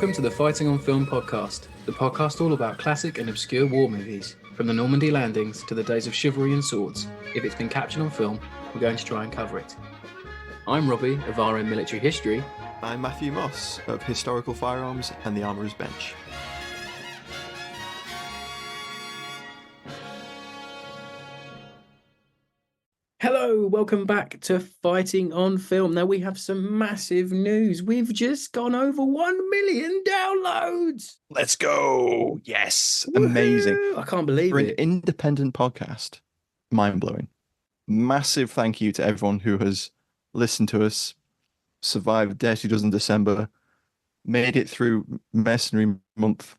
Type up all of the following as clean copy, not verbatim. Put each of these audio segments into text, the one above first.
Welcome to the Fighting on Film podcast, the podcast all about classic and obscure war movies, from the Normandy landings to the days of chivalry and swords. If it's been captured on film, we're going to try and cover it. I'm Robbie of RM Military History. I'm Matthew Moss of Historical Firearms and the Armourer's Bench. Hello, welcome back to Fighting on Film. Now we have some massive news. We've just gone over 1 million downloads. Let's go! Yes, Woohoo! amazing. I can't believe For an it. independent podcast, mind-blowing. Massive thank you to everyone who has listened to us, survived Dirty Dozen December, made it through Mercenary Month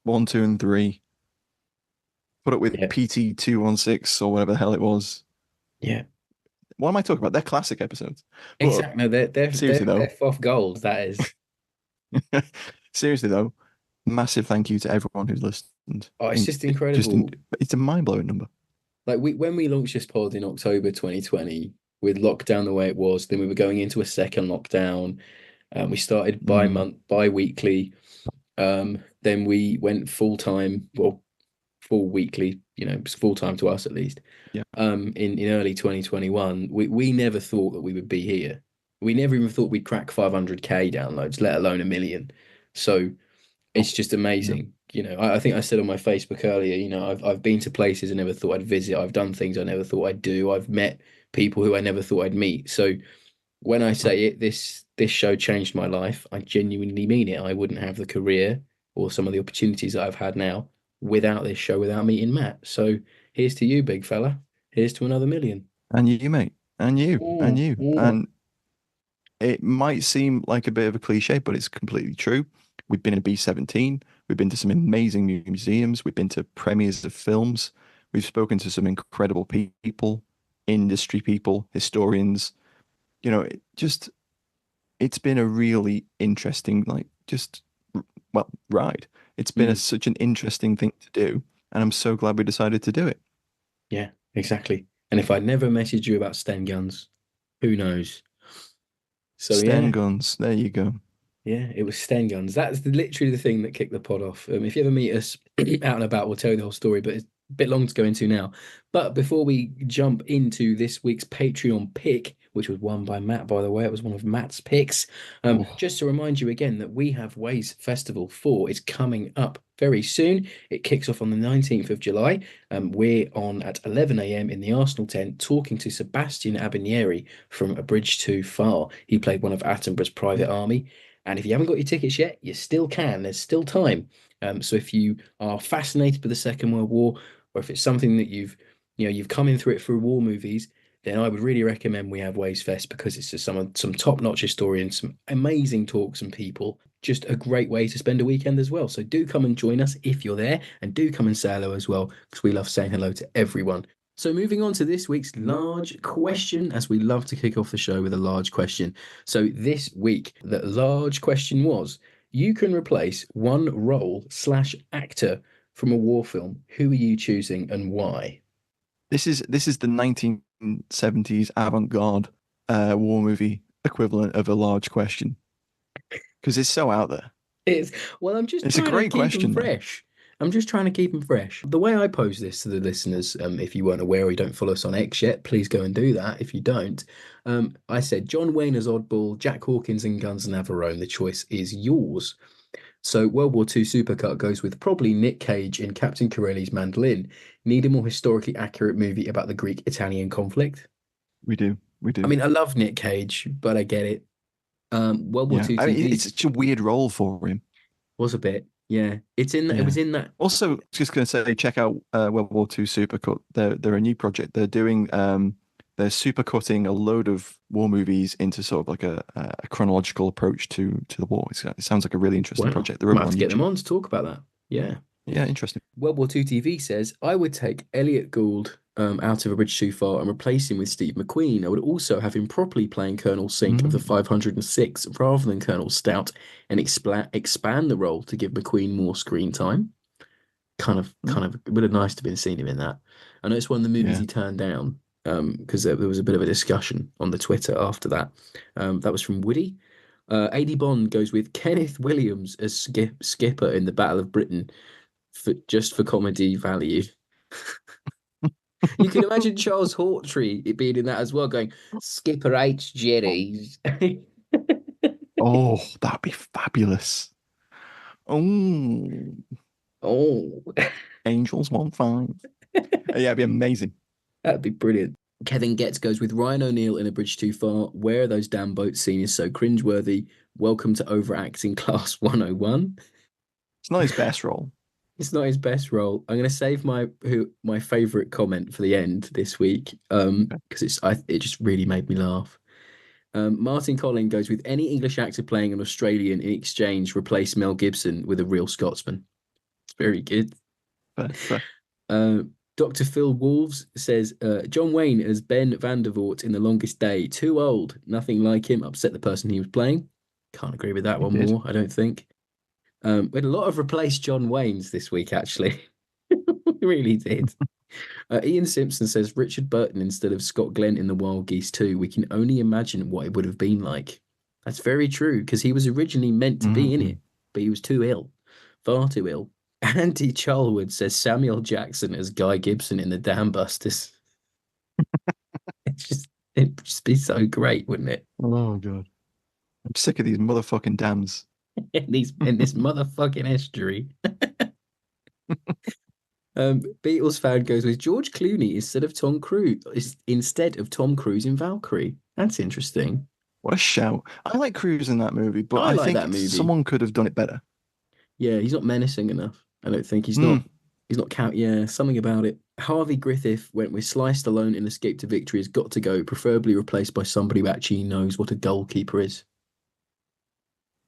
1, 2, and 3, put up with PT 216 or whatever the hell it was. Yeah. What am I talking about? They're classic episodes. Exactly. No, they're seriously though, they're FOF gold, that is. Seriously though, massive thank you to everyone who's listened. Oh, it's just incredible. It's a mind-blowing number. Like when we launched this pod in October 2020, with lockdown the way it was, then we were going into a second lockdown. We started bi-weekly. Then we went full-time, well, full weekly, full-time to us at least. Yeah. In early 2021, we never thought that we would be here. We never even thought we'd crack 500k downloads, let alone 1 million. So it's just amazing. Yeah. I think I said on my Facebook earlier, I've been to places I never thought I'd visit. I've done things I never thought I'd do. I've met people who I never thought I'd meet. So when I say it, this show changed my life, I genuinely mean it. I wouldn't have the career or some of the opportunities that I've had now without this show, without meeting Matt. So here's to you, big fella. Here's to another million. And you, mate. And you. And you. And it might seem like a bit of a cliche, but it's completely true. We've been in B-17. We've been to some amazing museums. We've been to premieres of films. We've spoken to some incredible people, industry people, historians. It's been a really interesting, ride. It's been such an interesting thing to do. And I'm so glad we decided to do it. Yeah, exactly. And if I'd never messaged you about Sten guns, who knows? So Sten guns, there you go. Yeah, it was Sten guns. That's literally the thing that kicked the pod off. If you ever meet us out and about, we'll tell you the whole story, but it's a bit long to go into now. But before we jump into this week's Patreon pick, which was won by Matt, by the way, it was one of Matt's picks. Just to remind you again that we have Ways Festival 4 is coming up very soon. It kicks off on the 19th of July. We're on at 11 a.m. in the Arsenal tent talking to Sebastian Abinieri from A Bridge Too Far. He played one of Attenborough's private army. And if you haven't got your tickets yet, you still can. There's still time. So if you are fascinated with the Second World War, or if it's something that you've come in through it through war movies, then I would really recommend we have Ways Fest, because it's just some top-notch historians, some amazing talks and people. Just a great way to spend a weekend as well. So do come and join us if you're there, and do come and say hello as well, because we love saying hello to everyone. So moving on to this week's large question, as we love to kick off the show with a large question. So this week, the large question was, you can replace one role/actor from a war film. Who are you choosing and why? This is the 1970s avant-garde war movie equivalent of a large question, because it's so out there. It's a great question, fresh. I'm just trying to keep them fresh. The way I pose this to the listeners, if you weren't aware or you don't follow us on X yet, please go and do that. If you don't, I said John Wayne as Oddball, Jack Hawkins in Guns Navarone. The choice is yours. So World War II supercut goes with probably Nick Cage in Captain Corelli's Mandolin. Need a more historically accurate movie about the Greek-Italian conflict? We do. I mean, I love Nick Cage, but I get it. World War II TV. It's such a weird role for him. Was a bit. Yeah, it's in that. Yeah. It was in that. Also, just going to say, check out World War II Supercut. They're a new project. They're doing. They're supercutting a load of war movies into sort of like a chronological approach to the war. It sounds like a really interesting project. Might have to get them on to talk about that. Yeah. Yeah, interesting. World War II TV says, I would take Elliot Gould out of A Bridge Too Far and replace him with Steve McQueen. I would also have him properly playing Colonel Sink of the 506 rather than Colonel Stout, and expand the role to give McQueen more screen time. Kind of would have nice to have seen him in that. I know it's one of the movies he turned down because there was a bit of a discussion on the Twitter after that. That was from Woody. AD Bond goes with Kenneth Williams as skipper in the Battle of Britain just for comedy value. You can imagine Charles Hawtrey it being in that as well, going Skipper H Jerry's. Oh, that'd be fabulous. Oh, Oh, Angels 1-5. Yeah, it'd be amazing. that'd be brilliant. Kevin Getz goes with Ryan O'Neill in A Bridge Too Far. Where are those damn boat scenes so cringeworthy? Welcome to overacting class 101. It's not his best role. It's not his best role. I'm going to save my favorite comment for the end this week because it just really made me laugh. Martin Collin goes with any English actor playing an Australian in exchange replace Mel Gibson with a real Scotsman. It's very good. But Uh, Dr. Phil Wolves says John Wayne as Ben Vandervoort in The Longest Day. Too old. Nothing like him. Upset the person he was playing. Can't agree with that he one did. more, I don't think. We had a lot of replaced John Waynes this week, actually. We really did. Ian Simpson says Richard Burton instead of Scott Glenn in The Wild Geese 2. We can only imagine what it would have been like. That's very true because he was originally meant to be in Mhm. it, but he was too ill, far too ill. Andy Charlwood says Samuel Jackson as Guy Gibson in The Dam Busters. It'd just be so great, wouldn't it? Oh god. I'm sick of these motherfucking dams. In this motherfucking estuary. Beatles fan goes with George Clooney instead of Tom Cruise in Valkyrie. That's interesting. What a shout. I like Cruise in that movie, but I I like that think movie. someone could have done it better. Yeah, he's not menacing enough. I don't think he's Mm, not. He's not count. Yeah, something about it. Harvey Griffith went with Sly Stallone in Escape to Victory has got to go, preferably replaced by somebody who actually knows what a goalkeeper is.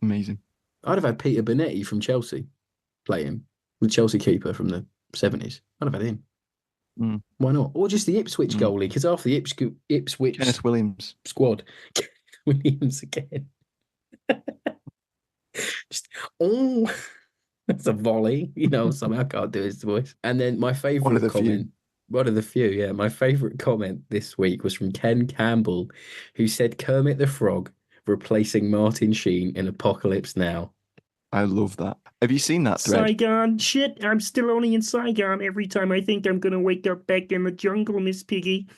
amazing. I'd have had Peter Bonetti from Chelsea play him, the Chelsea keeper from the 70s. I'd have had him. Mm, Why not? Or just the Ipswich mm. goalie, because after the Ipswich Kenneth Williams. squad, Williams again. Just oh, that's a volley. Somehow I can't do his voice. And then my One of favorite the few. comment, one of the few, yeah, my favorite comment this week was from Ken Campbell, who said Kermit the Frog replacing Martin Sheen in Apocalypse Now. I love that. Have you seen that thread? Saigon. Shit, I'm still only in Saigon every time I think I'm gonna wake up back in the jungle, Miss Piggy.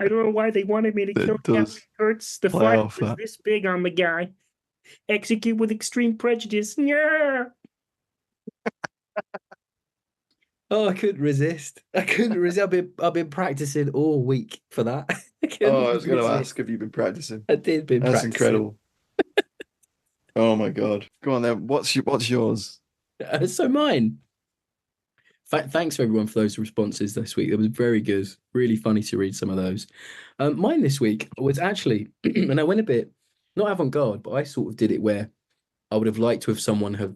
I don't know why they wanted me to kill That Captain does Kurtz. The play fire off was that. this big on the guy. Execute with extreme prejudice. Yeah. Oh, I couldn't resist. I couldn't resist. I've been practicing all week for that. I Oh, I couldn't was going to resist. ask, have you been practicing? I did been That's practicing. incredible. Oh my God. Go on then. What's yours? So mine. Thanks everyone for those responses this week. It was very good. Really funny to read some of those. Mine this week was actually, and I went a bit not avant-garde, but I sort of did it where I would have liked to have someone have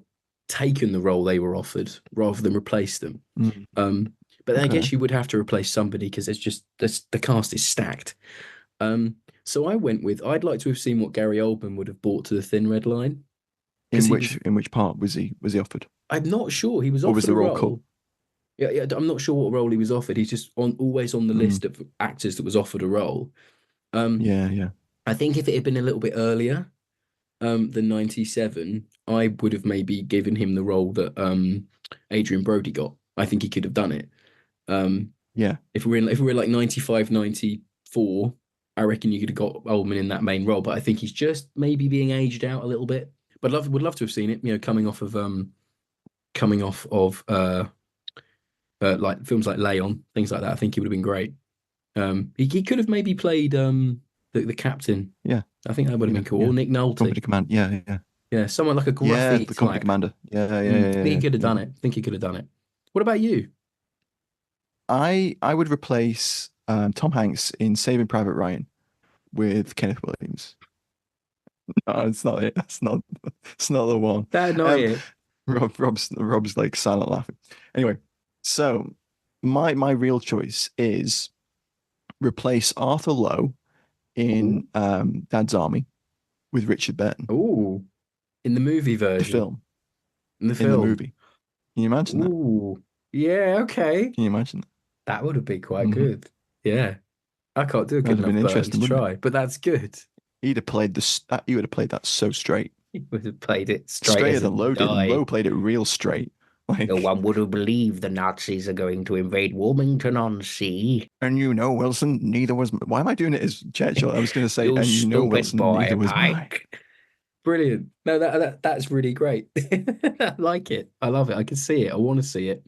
taken the role they were offered rather than replace them. Mm, But then I okay. guess you would have to replace somebody because the cast is stacked. So I went with I'd like to have seen what Gary Oldman would have brought to the Thin Red Line because In he which was. in which part was he offered? I'm not sure he was Or was offered a the role cut? role. Yeah, I'm not sure what role he was offered. He's just always on the Mm, list of actors that was offered a role. Um, yeah. I think if it had been a little bit earlier, than 97, I would have maybe given him the role that Adrian Brody got. I think he could have done it. Um, Yeah. if we're in like 95, 94, I reckon you could have got Oldman in that main role. But I think he's just maybe being aged out a little bit. But would love to have seen it. Coming off of like films like Leon, things like that. I think he would have been great. He could have maybe played the captain. Yeah. I think that would have Yeah. been cool. Yeah. Or Nick Company Nolte. command. Yeah. Yeah, someone like a Yeah, gruffy the company type. commander. Yeah, I think he could have yeah. done it. I think he could have done it. What about you? I would replace Tom Hanks in Saving Private Ryan with Kenneth Williams. No, it's not it. It's not the one. That not Um, it. Rob's like silent laughing. Anyway, so my real choice is replace Arthur Lowe in Dad's Army with Richard Burton. Oh, in the movie The version. film, In the in the film. movie. Can you imagine that? Ooh. Yeah, okay. Can you imagine that? That would have been quite Hmm. good. Yeah. I can't do a good That'd have been enough Burton to interesting, wouldn't it? try, but that's good. He'd have played he would have played that so straight. He would have played it straight Straighter as a than Lowe did, and die. Lowe played it real straight. No Like, one would have believed the Nazis are going to invade Wilmington-on-Sea. and Wilson, neither was. Why am I doing it as Churchill? I was going to say, You and stupid Wilson, boy, neither was mine. Pike. Brilliant. No, that's really great. I like it. I love it. I can see it. I want to see it.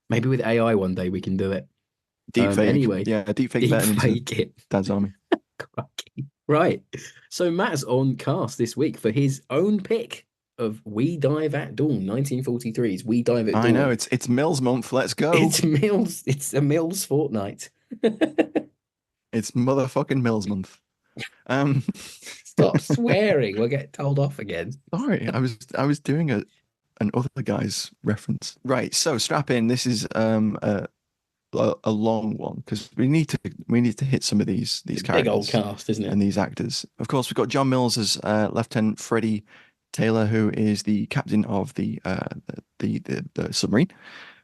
Maybe with AI one day we can do it. Deep fake. Anyway, Yeah, deep fake deep better into fake it. Dad's Army. Crikey. Right. So Matt's on cast this week for his own pick of We Dive at Dawn, 1943's We Dive at Dawn. I know, it's Mills month. Let's go. It's Mills. It's a Mills fortnight. It's motherfucking Mills month. Stop swearing. We'll get told off again. Sorry, I was doing an other guy's reference. Right, so strap in. This is a long one because we need to hit some of these characters. Big old cast, isn't it? And these actors. Of course, we've got John Mills as Lieutenant Freddie Taylor, who is the captain of the submarine,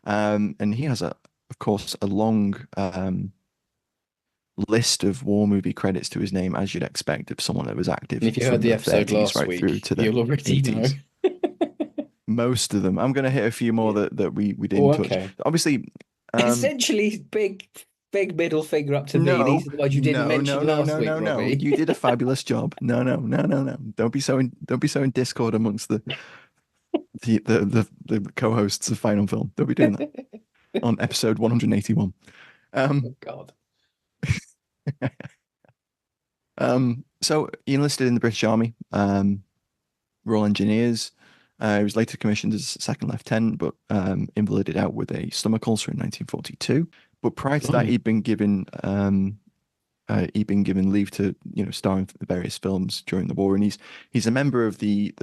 and he has of course a long list of war movie credits to his name, as you'd expect of someone that was active. And if you heard the episode 30s last right week, through to the you'll already 80s. know. Most of them. I'm going to hit a few more that we didn't Oh, touch. okay. Obviously, Essentially, big middle finger up to me. no, These are the ones you didn't mention last week, Robbie. You did a fabulous job. No. Don't be so in Discord amongst the co-hosts of Final Film. Don't be doing that on episode 181. Oh God. So he enlisted in the British Army, Royal Engineers. He was later commissioned as second lieutenant, but invalided out with a stomach ulcer in 1942. But prior to that, he'd been given leave to star in various films during the war, and he's a member of the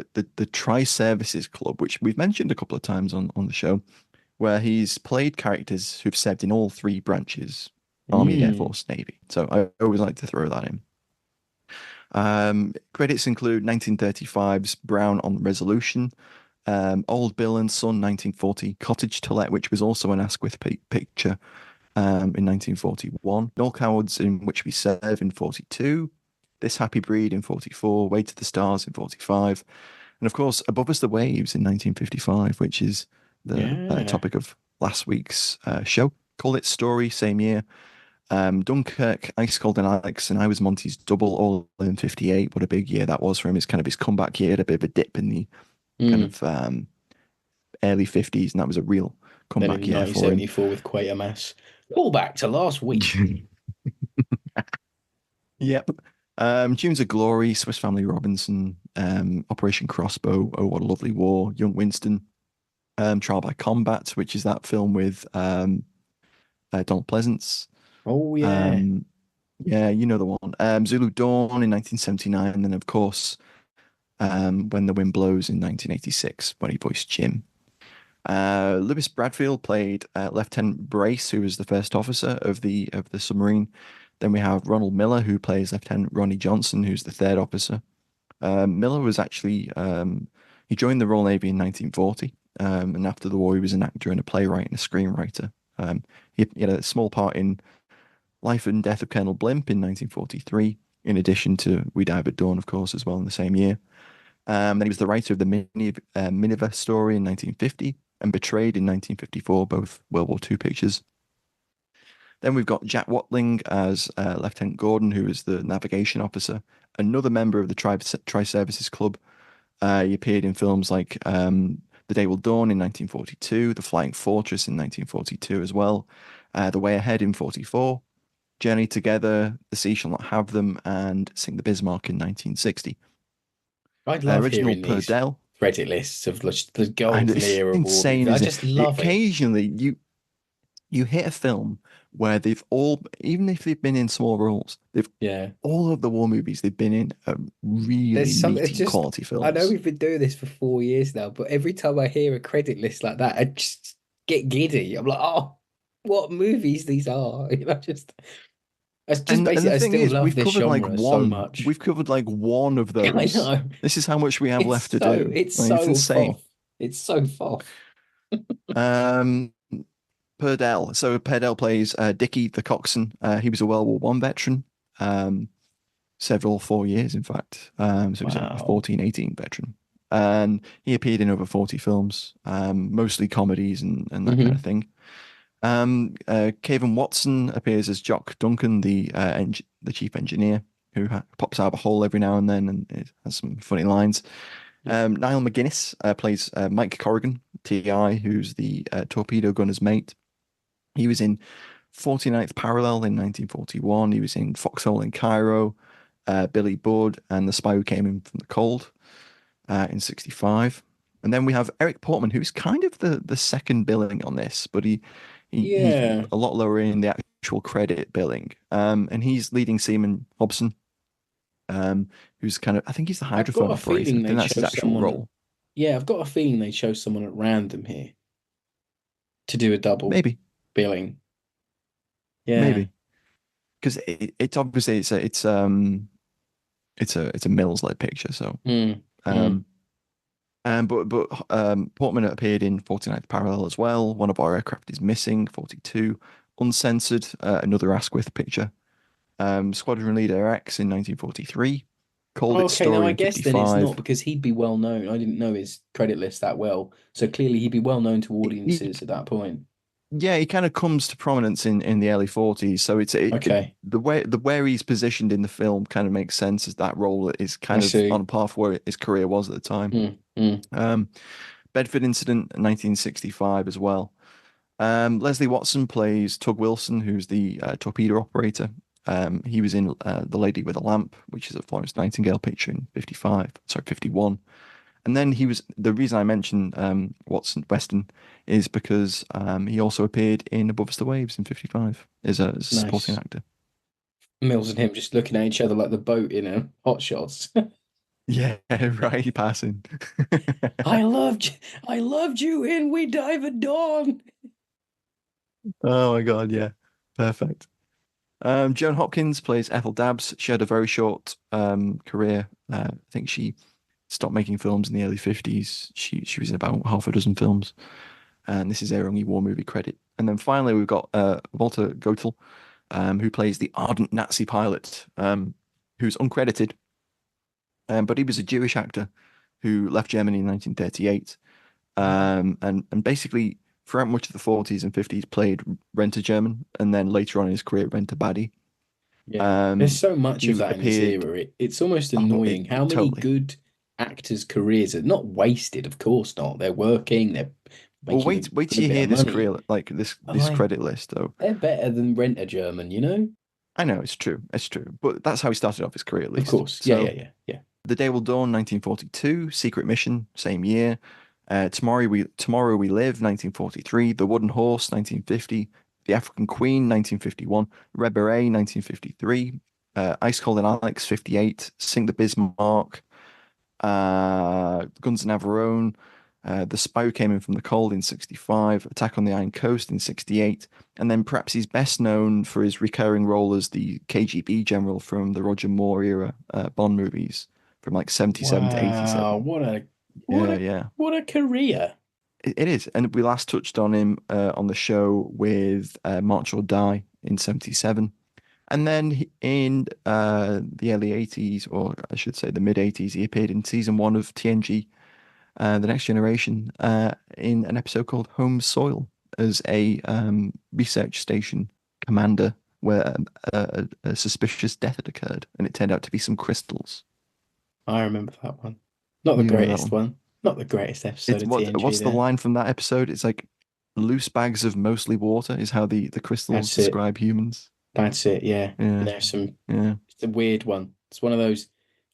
Tri-Services Club, which we've mentioned a couple of times on the show, where he's played characters who've served in all three branches: Army, Air Force, Navy. So I always like to throw that in. Credits include 1935's Brown on Resolution, Old Bill and Son 1940, Cottage to Let, which was also an Asquith picture in 1941, Noel Coward's In Which We Serve in 42, This Happy Breed in 44, Way to the Stars in 45, and of course Above Us the Waves in 1955, which is the topic of last week's show. Call It Story, same year. Dunkirk, Ice Cold and Alex, and I Was Monty's Double, all in 58. What a big year that was for him. It's kind of his comeback year, a bit of a dip in the kind of early 50s, and that was a real comeback year for him. 1974 with Quatermass. Call back to last week. Yep. Tunes of Glory, Swiss Family Robinson, Operation Crossbow, Oh What a Lovely War, Young Winston, Trial by Combat, which is that film with Donald Pleasance. Oh, yeah. Yeah, you know the one. Zulu Dawn in 1979, and then, of course, When the Wind Blows in 1986, when he voiced Jim. Lewis Bradfield played Lieutenant Brace, who was the first officer of the submarine. Then we have Ronald Miller, who plays Lieutenant Ronnie Johnson, who's the third officer. Miller was actually he joined the Royal Navy in 1940, and after the war, he was an actor and a playwright and a screenwriter. He had a small part in Life and Death of Colonel Blimp in 1943, in addition to We Dive at Dawn, of course, as well in the same year. Then he was the writer of the Miniver story in 1950 and Betrayed in 1954, both World War II pictures. Then we've got Jack Watling as Lieutenant Gordon, who is the navigation officer, another member of the Tri-Services Club. He appeared in films like The Day Will Dawn in 1942, The Flying Fortress in 1942 as well, The Way Ahead in 44, Journey Together, The Sea Shall Not Have Them, and Sink the Bismarck in 1960. I'd love Original hearing these Purdell credit lists of the golden era of insane. war. I just love it. Occasionally, you hit a film where they've all, even if they've been in small roles, all of the war movies they've been in are really meaty quality films. I know we've been doing this for 4 years now, but every time I hear a credit list like that, I just get giddy. I'm like, oh, what movies these are? It's just basically, I still love this genre so much. We've covered like one of those. I know. This is how much we have left to do. It's like, so insane. It's so far. Purdell. So Purdell plays Dickie the coxswain. He was a World War I veteran. several 4 years, in fact. So he's a Wow. 14, 18 veteran. And he appeared in over 40 films, mostly comedies and that kind of Hmm. thing. Cavan Watson appears as Jock Duncan, the chief engineer, who pops out of a hole every now and then and it has some funny lines. Yeah. Niall McGuinness plays Mike Corrigan, TI, who's the torpedo gunner's mate. He was in 49th Parallel in 1941. He was in Foxhole in Cairo, Billy Budd, and The Spy Who Came In From the Cold in 65. And then we have Eric Portman, who's kind of the second billing on this, but he's Yeah. a lot lower in the actual credit billing. And he's leading Seaman Hobson, who's kind of, I think he's the I've got hydrophone a operator. I feeling think they that's his chose actual someone. role. Yeah, I've got a feeling they chose someone at random here to do a double Maybe, billing. Yeah. maybe. Because it's obviously it's a Mills-led picture, so Mm, mm. um but Portman appeared in 49th Parallel as well. One of our aircraft is missing, 42. Uncensored, another Asquith picture. Squadron Leader X in 1943. Cold Its Okay, now Story I in guess then it's not 55. because he'd be well known. I didn't know his credit list that well. So clearly he'd be well known to He, audiences at that point. yeah, he kind of comes to prominence in the early 40s. So Okay, the where he's positioned in the film kind of makes sense as that role is I kind of on see. a path where his career was at the time. Mm, mm. Um, Bedford Incident, 1965 as well. Leslie Watson plays Tug Wilson, who's the torpedo operator. He was in The Lady with a Lamp, which is a Florence Nightingale picture in 55, sorry, 51. And then the reason I mentioned Watson Weston is because he also appeared in Above Us the Waves in 55 as a supporting Nice. actor. Mills and him just looking at each other like the boat in a Hot Shots. Yeah, right, passing. I loved you. I loved you in We Dive at Dawn. Oh my God, yeah. Perfect. Joan Hopkins plays Ethel Dabbs. She had a very short career. I think she stopped making films in the early 50s. She was in about half a dozen films. And this is their only war movie credit. And then finally, we've got Walter Goethel, who plays the ardent Nazi pilot, who's uncredited, but he was a Jewish actor who left Germany in 1938, and basically throughout much of the 40s and 50s played Renter German, and then later on in his career Renter Baddie. Yeah. There's Um, so much he of that in this appeared, era. It's almost oh, annoying how many totally. good actors' careers are not wasted, of course not. They're working, they're Well, making a wait till good you bit hear of this money. career, like But this like credit list, though. they're better than Rent a German, you know? I know it's true, but that's how he started off his career at Of least. course. Yeah, yeah, So yeah, yeah. The Day Will Dawn, 1942, Secret Mission, same year. Tomorrow We Live, 1943, The Wooden Horse, 1950, The African Queen, 1951, Red Beret, 1953, Ice Cold and Alex, 58, Sink the Bismarck, Guns and Navarone, The Spy Who Came In From the Cold in 65, Attack on the Iron Coast in 68, and then perhaps he's best known for his recurring role as the KGB general from the Roger Moore era Bond movies from like 77 to Wow, 87. what Yeah, a yeah. what a career. It is. And we last touched on him on the show with March or Die in 77. And then in the early 80s, or I should say the mid 80s, he appeared in season one of TNG, The Next Generation, in an episode called Home Soil as a research station commander where a suspicious death had occurred. And it turned out to be some crystals. I remember that one. Not the You remember that greatest one? one. Not the greatest episode It's of TNG what's the there. line from that episode? It's like loose bags of mostly water is how the crystals That's it. describe humans. That's it, yeah. And Yeah, there's some yeah. it's a weird one. It's one of those,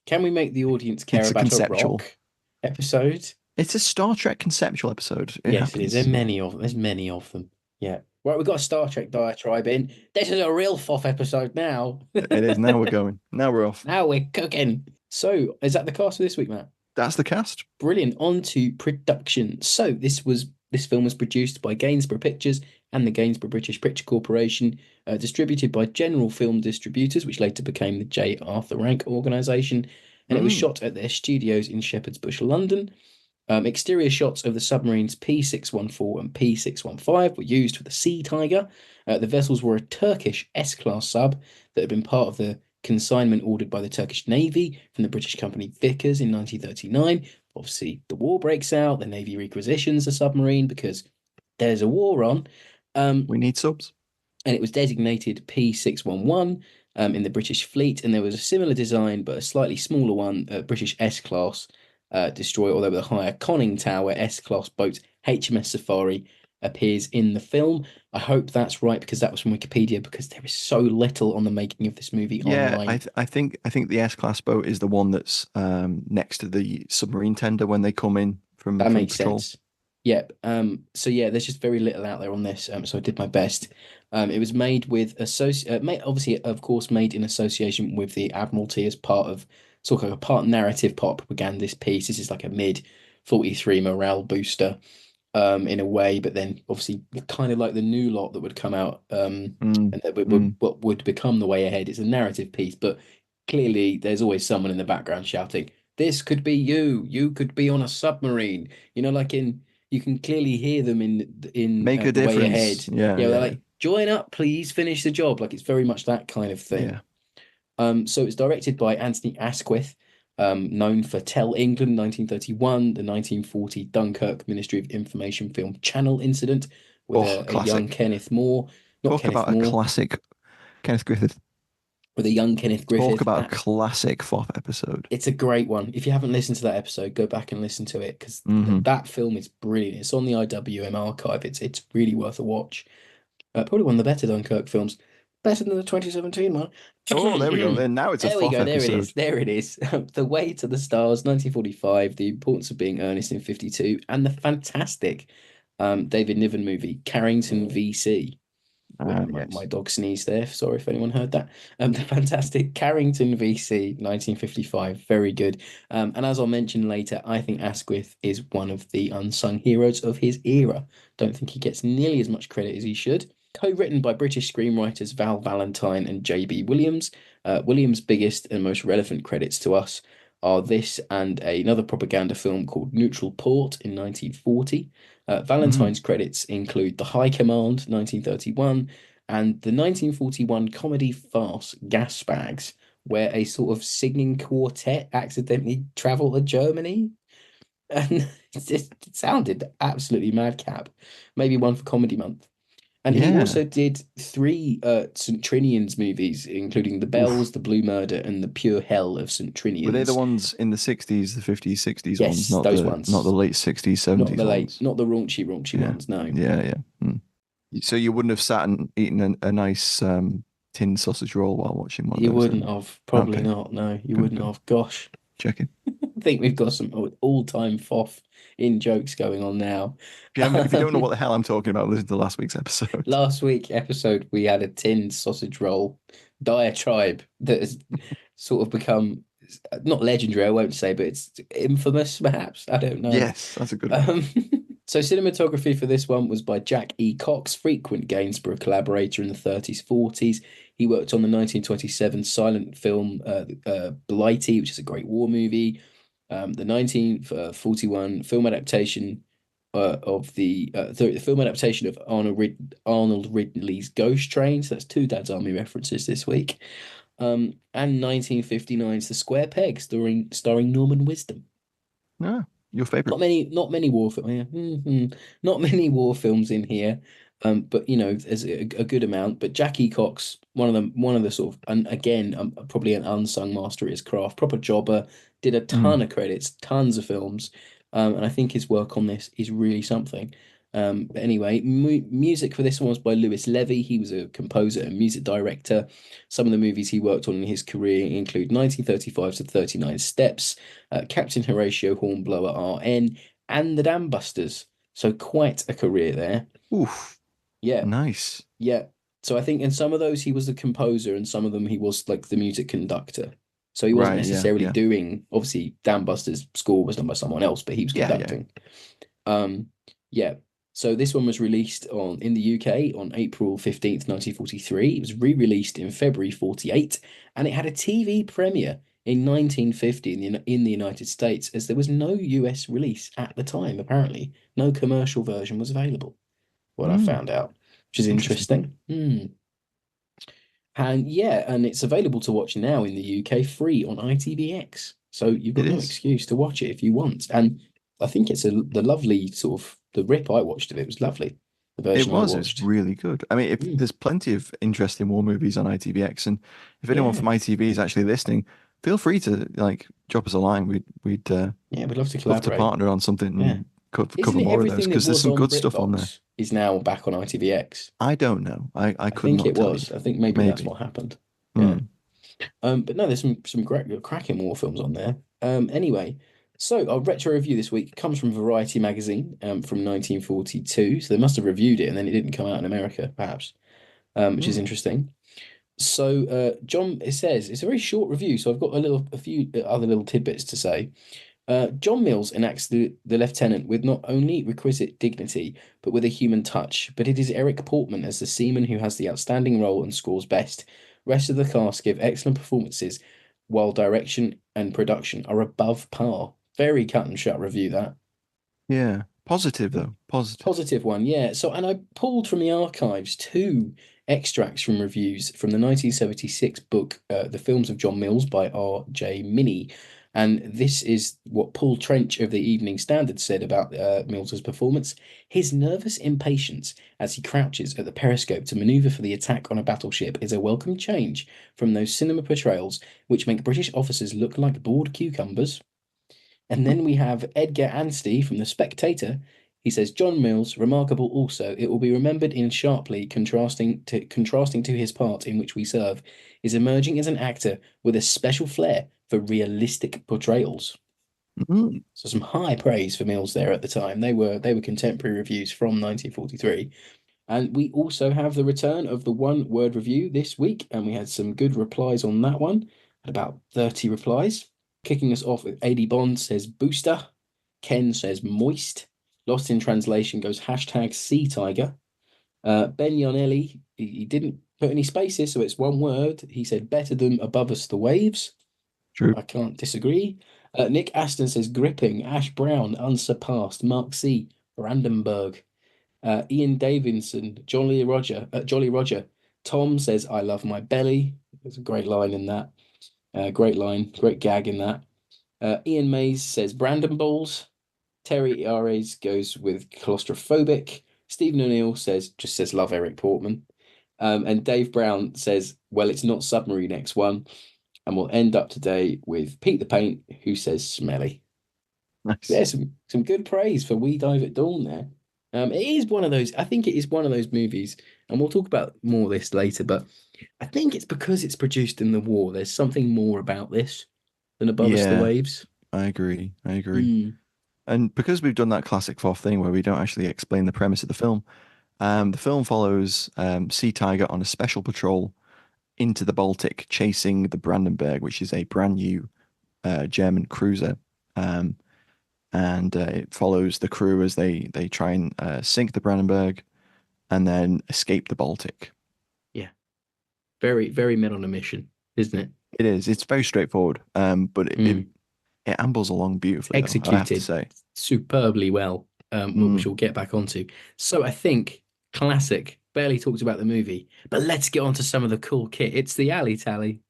can we make the audience care It's a about a conceptual. rock episode? It's a Star Trek conceptual episode. It Yes, it is. There are happens. many of them. There's many of them. Yeah. Well, we've got a Star Trek diatribe in. This is a real FOF episode now. It is. Now we're going. Now we're off. Now we're cooking. So, is that the cast for this week, Matt? That's the cast. Brilliant. On to production. So, this film was produced by Gainsborough Pictures and the Gainsborough British Picture Corporation, distributed by General Film Distributors, which later became the J. Arthur Rank Organisation, and it was Mm. shot at their studios in Shepherd's Bush, London. Exterior shots of the submarines P614 and P615 were used for the Sea Tiger. The vessels were a Turkish S-class sub that had been part of the consignment ordered by the Turkish Navy from the British company Vickers in 1939. Obviously, the war breaks out. The Navy requisitions the submarine because there's a war on. We need subs. And it was designated P611 in the British fleet. And there was a similar design, but a slightly smaller one, British S-class destroyer, although with a higher conning tower. S-class boat HMS Safari appears in the film. I hope that's right because that was from Wikipedia, because there is so little on the making of this movie Yeah, online. I think the S-class boat is the one that's next to the submarine tender when they come in from That makes patrol. sense. Yep. So yeah, there's just very little out there on this. So I did my best. It was made with obviously, of course, made in association with the Admiralty as part of sort of like a part narrative, part propagandist piece. This is like a mid 43 morale booster, in a way, but then obviously kind of like the new lot that would come out, and that what would become the way ahead. It's a narrative piece, but clearly there's always someone in the background shouting, "This could be you. You could be on a submarine." Like you can clearly hear them in Make a the way difference. ahead. Yeah, Yeah, they're yeah, like, "Join up, please. Finish the job." Like it's very much that kind of thing. yeah. So it's directed by Anthony Asquith, known for Tell England 1931, the 1940 Dunkirk Ministry of Information film Channel incident with Oh, a young classic. Kenneth Moore, not Talk Kenneth about a Moore, classic Kenneth Griffith. with a young Kenneth Talk Griffith. about a classic FOP episode. It's a great one. If you haven't listened to that episode, go back and listen to it because Mhm. that film is brilliant. It's on the IWM archive. It's really worth a watch. Probably one of the better Dunkirk films. Better than the 2017 one. Oh, there we go. Then now it's a There we FOP go. There it is. episode. There it is. The Way to the Stars, 1945. The Importance of Being Earnest in 52, and the fantastic David Niven movie Carrington VC. My Yes. dog sneezed there. Sorry if anyone heard that. The fantastic Carrington VC, 1955. Very good. And as I'll mention later, I think Asquith is one of the unsung heroes of his era. Don't think he gets nearly as much credit as he should. Co-written by British screenwriters Val Valentine and J.B. Williams. Williams' biggest and most relevant credits to us are this and another propaganda film called Neutral Port in 1940. Mhm. Valentine's credits include The High Command, 1931, and the 1941 comedy farce Gas Bags, where a sort of singing quartet accidentally travel to Germany. And it sounded absolutely madcap. Maybe one for Comedy Month. And he Yeah. also did three St. Trinian's movies, including The Bells, Oof. The Blue Murder, and The Pure Hell of St. Were they the Trinian's. ones in the 60s, the 50s, 60s ones, Yes, not those the ones. late 60s, Not 70s the ones? not the raunchy Yeah. ones, no. Yeah, yeah. Mm. So you wouldn't have sat and eaten a nice tin sausage roll while watching one of You those wouldn't then? have. Probably Okay. not. No, you Good, wouldn't good. have. Gosh, Checking. I think we've got some all-time foff in jokes going on now. If you don't know what the hell I'm talking about, listen to last week's episode. Last week episode, we had a tinned sausage roll diatribe that has sort of become not legendary, I won't say, but it's infamous, perhaps. I don't know. Yes, that's a good one. So cinematography for this one was by Jack E. Cox, frequent Gainsborough collaborator in the 30s, 40s. He worked on the 1927 silent film Blighty, which is a great war movie. The 1941 film adaptation the film adaptation of Arnold Ridley's Ghost Train. So that's two Dad's Army references this week. And 1959's The Square Peg, starring Norman Wisdom. Ah, your favorite. Not many war films. Yeah. Not many war films in here, but there's a good amount. But Jackie Cox, one of the sort of, and again, probably an unsung master at his craft, proper jobber, did a ton Mm. of credits, tons of films, and I think his work on this is really something. But anyway, music for this one was by Lewis Levy. He was a composer and music director. Some of the movies he worked on in his career include 1935 to 39 Steps, Captain Horatio Hornblower RN, and the Dam Busters. So quite a career there. Oof, Yeah, nice. yeah. So I think in some of those he was the composer, and some of them he was like the music conductor. So he wasn't Right, yeah, necessarily yeah. doing. Obviously, Dan Busters' score was done by someone else, but he was Yeah, yeah. conducting. Yeah. So this one was released in the UK on April 15th, 1943. It was re-released in February 48, and it had a TV premiere in 1950 in the United States, as there was no US release at the time, apparently. No commercial version was available, what I Mm, found out, which is interesting. interesting. And yeah, and it's available to watch now in the UK free on ITVX. So you've It got no is. excuse to watch it if you want. And I think it's the lovely sort of the rip I watched of it was lovely. The It version I was. It's watched. really good. I mean, if Mm, there's plenty of interesting war movies on ITVX, and if anyone yeah. from ITV is actually listening, feel free to like drop us a line. We'd Yeah, we'd love to love to collaborate. partner on something Yeah. and Isn't cover it more of those everything that because there's was some on good stuff on there. BritBox is now back on ITVX? I don't know. I I could think not it tell you. was. I think maybe that's Maybe. what happened. Yeah. Hmm. But no, there's some great cracking war films on there. Anyway, so our retro review this week comes from Variety magazine, from 1942. So they must have reviewed it and then it didn't come out in America, perhaps, which is Hmm. interesting. So John, it says it's a very short review, so I've got a few other little tidbits to say. John Mills enacts the lieutenant with not only requisite dignity, but with a human touch. But it is Eric Portman as the seaman who has the outstanding role and scores best. Rest of the cast give excellent performances, while direction and production are above par. Very cut and shut review that. Yeah. Positive though. Positive. Positive one, yeah. So, and I pulled from the archives two extracts from reviews from the 1976 book, The Films of John Mills by R.J. Minnie. And this is what Paul Trench of the Evening Standard said about Mills's performance. His nervous impatience as he crouches at the periscope to maneuver for the attack on a battleship is a welcome change from those cinema portrayals which make British officers look like bored cucumbers. And then we have Edgar Anstey from The Spectator. He says John Mills, remarkable also, it will be remembered in sharply contrasting to his part in which we serve, is emerging as an actor with a special flair for realistic portrayals. Hmm. So some high praise for Mills there at the time. They were contemporary reviews from 1943. And we also have the return of the one word review this week, and we had some good replies on that one, at about 30 replies. Kicking us off with AD Bond says booster, Ken says moist, Lost in Translation goes hashtag sea tiger. Ben Yonelli, he didn't put any spaces, so it's one word. He said better than above us the waves. True. I can't disagree. Nick Aston says gripping, Ash Brown, unsurpassed, Mark C, Brandenburg. Ian Davidson, Jolly Roger. Tom says, I love my belly. There's a great line in that. Great line, great gag in that. Ian Mays says, Brandon Balls. Terry Ares goes with claustrophobic. Stephen O'Neill just says, love Eric Portman. And Dave Brown says, well, it's not Submarine X1. And we'll end up today with Pete the Paint, who says, smelly. Nice. There's some good praise for We Dive at Dawn there. It is one of those. I think it is one of those movies, and we'll talk about more of this later. But I think it's because it's produced in the war. There's something more about this than Above Us the Yeah, Waves. I agree. I agree. Mm, And because we've done that classic fourth thing where we don't actually explain the premise of the film follows Sea Tiger on a special patrol into the Baltic, chasing the Brandenburg, which is a brand new German cruiser. Um, and it follows the crew as they try and sink the Brandenburg and then escape the Baltic. yeah, very very men on a mission, isn't it? It is. It's very straightforward, but Mm. it ambles along beautifully, though, I have to Executed say. superbly well, which Mm. we'll get back onto. So I think classic. Barely talked about the movie, but let's get on to some of the cool kit. It's the Allie-tally.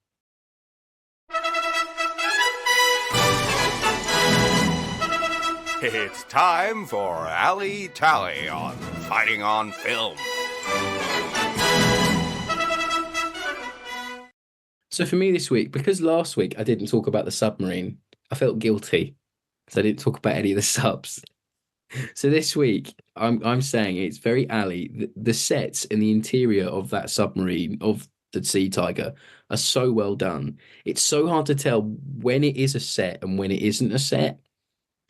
It's time for Allie-tally on Fighting on Film. So for me this week, because last week I didn't talk about the submarine, I felt guilty because I didn't talk about any of the subs. So this week, I'm saying it's very alley. The sets in the interior of that submarine of the Sea Tiger are so well done. It's so hard to tell when it is a set and when it isn't a set.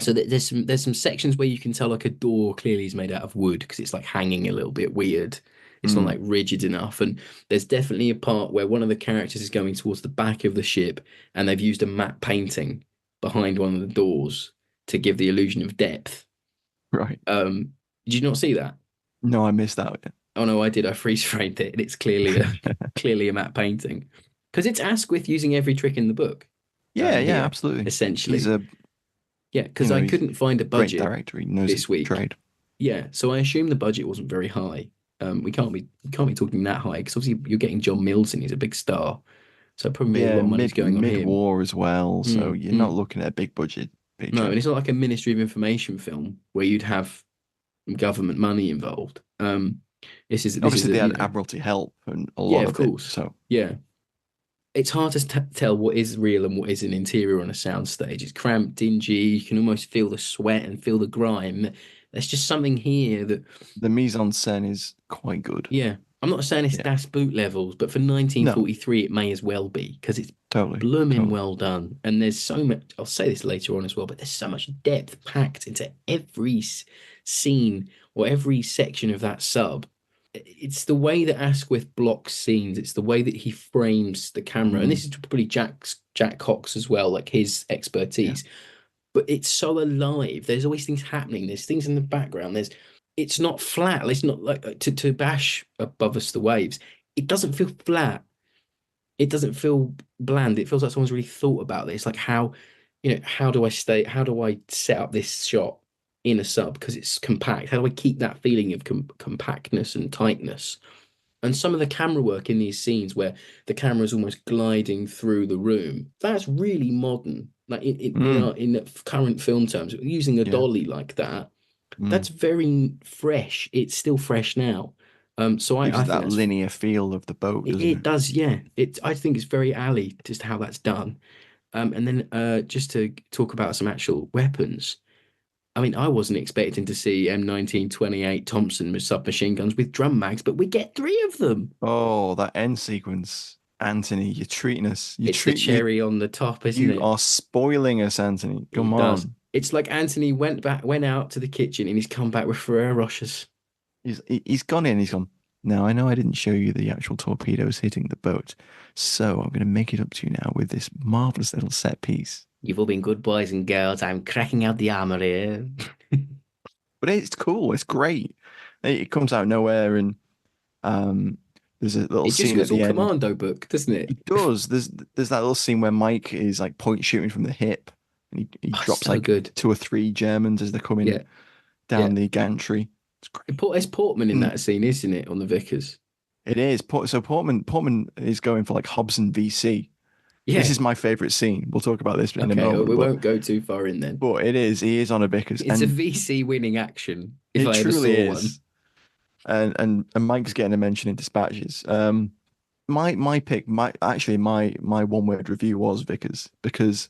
So that there's some sections where you can tell like a door clearly is made out of wood because it's like hanging a little bit weird. It's not Mm. like rigid enough. And there's definitely a part where one of the characters is going towards the back of the ship and they've used a matte painting behind one of the doors to give the illusion of depth. Right. Did you not see that? No, I missed that. Oh no, I did. I freeze framed it, and it's clearly a clearly a matte painting because it's Asquith using every trick in the book. Yeah, yeah, Here absolutely. He's essentially, a, yeah, because I he's couldn't find a great budget director. He knows his this week. trade. Yeah, so I assume the budget wasn't very high. We can't be talking that high because obviously you're getting John Mills and he's a big star, so probably a Yeah, lot of money's going on him. mid-war as well, so Mm, you're not mm. looking at a big budget No, picture. and it's not like a Ministry of Information film where you'd have government money involved. This is Obviously, they you had know, Admiralty help and a yeah, lot of of it. course, So yeah. It's hard to tell what is real and what is an interior on a soundstage. It's cramped, dingy. You can almost feel the sweat and feel the grime. There's just something here that, the mise en scène is quite good. yeah, I'm not saying it's Yeah, Das Boot levels, but for no, 1943, it may as well be because it's totally, blooming totally. well done. And there's so much, I'll say this later on as well, but there's so much depth packed into every scene or every section of that sub. It's the way that Asquith blocks scenes. It's the way that he frames the camera, and Mm, this is probably Jack Cox as well, like his yeah. expertise. But it's so alive. There's always things happening. There's things in the background. It's not flat. It's not like to bash above us the waves. It doesn't feel flat. It doesn't feel bland. It feels like someone's really thought about this. Like how do I stay? How do I set up this shot in a sub because it's compact? How do I keep that feeling of compactness and tightness? And some of the camera work in these scenes where the camera is almost gliding through the room, that's really modern. Like Mm, in current film terms, using a yeah. dolly like that, Mm. that's very fresh. It's still fresh now. So Gives I it think that that's linear feel of the boat, doesn't it it? does, yeah. I think it's very alley just how that's done. And then just to talk about some actual weapons. I mean, I wasn't expecting to see M1928 Thompson with submachine guns with drum mags, but we get three of them. Oh, that end sequence, Anthony, you're treating us. It's the cherry on the top, isn't You it? are spoiling us, Anthony. He Come does. on. It's like Anthony went out to the kitchen and he's come back with Ferrero Rochers. He's gone in. He's gone. Now I know I didn't show you the actual torpedoes hitting the boat, so I'm going to make it up to you now with this marvelous little set piece. You've all been good boys and girls. I'm cracking out the armor here. But it's cool. It's great. It comes out of nowhere, and um, there's a little It just scene at goes all the end. commando book, doesn't it? It does. There's that little scene where Mike is like point shooting from the hip, and he Oh, drops so like good. two or three Germans as they're coming Yeah, yeah. down the gantry. It's great. There's Portman in Mm, that scene, isn't it, on the Vickers? it is. So Portman is going for like Hobson VC. This Yeah. is my favorite scene. We'll talk about this in a Okay, moment, we won't go too far in then. but it is. He is on a Vickers, It's a and VC winning action, if it I ever truly saw one. is. And Mike's getting a mention in dispatches. My pick, my one word review was Vickers because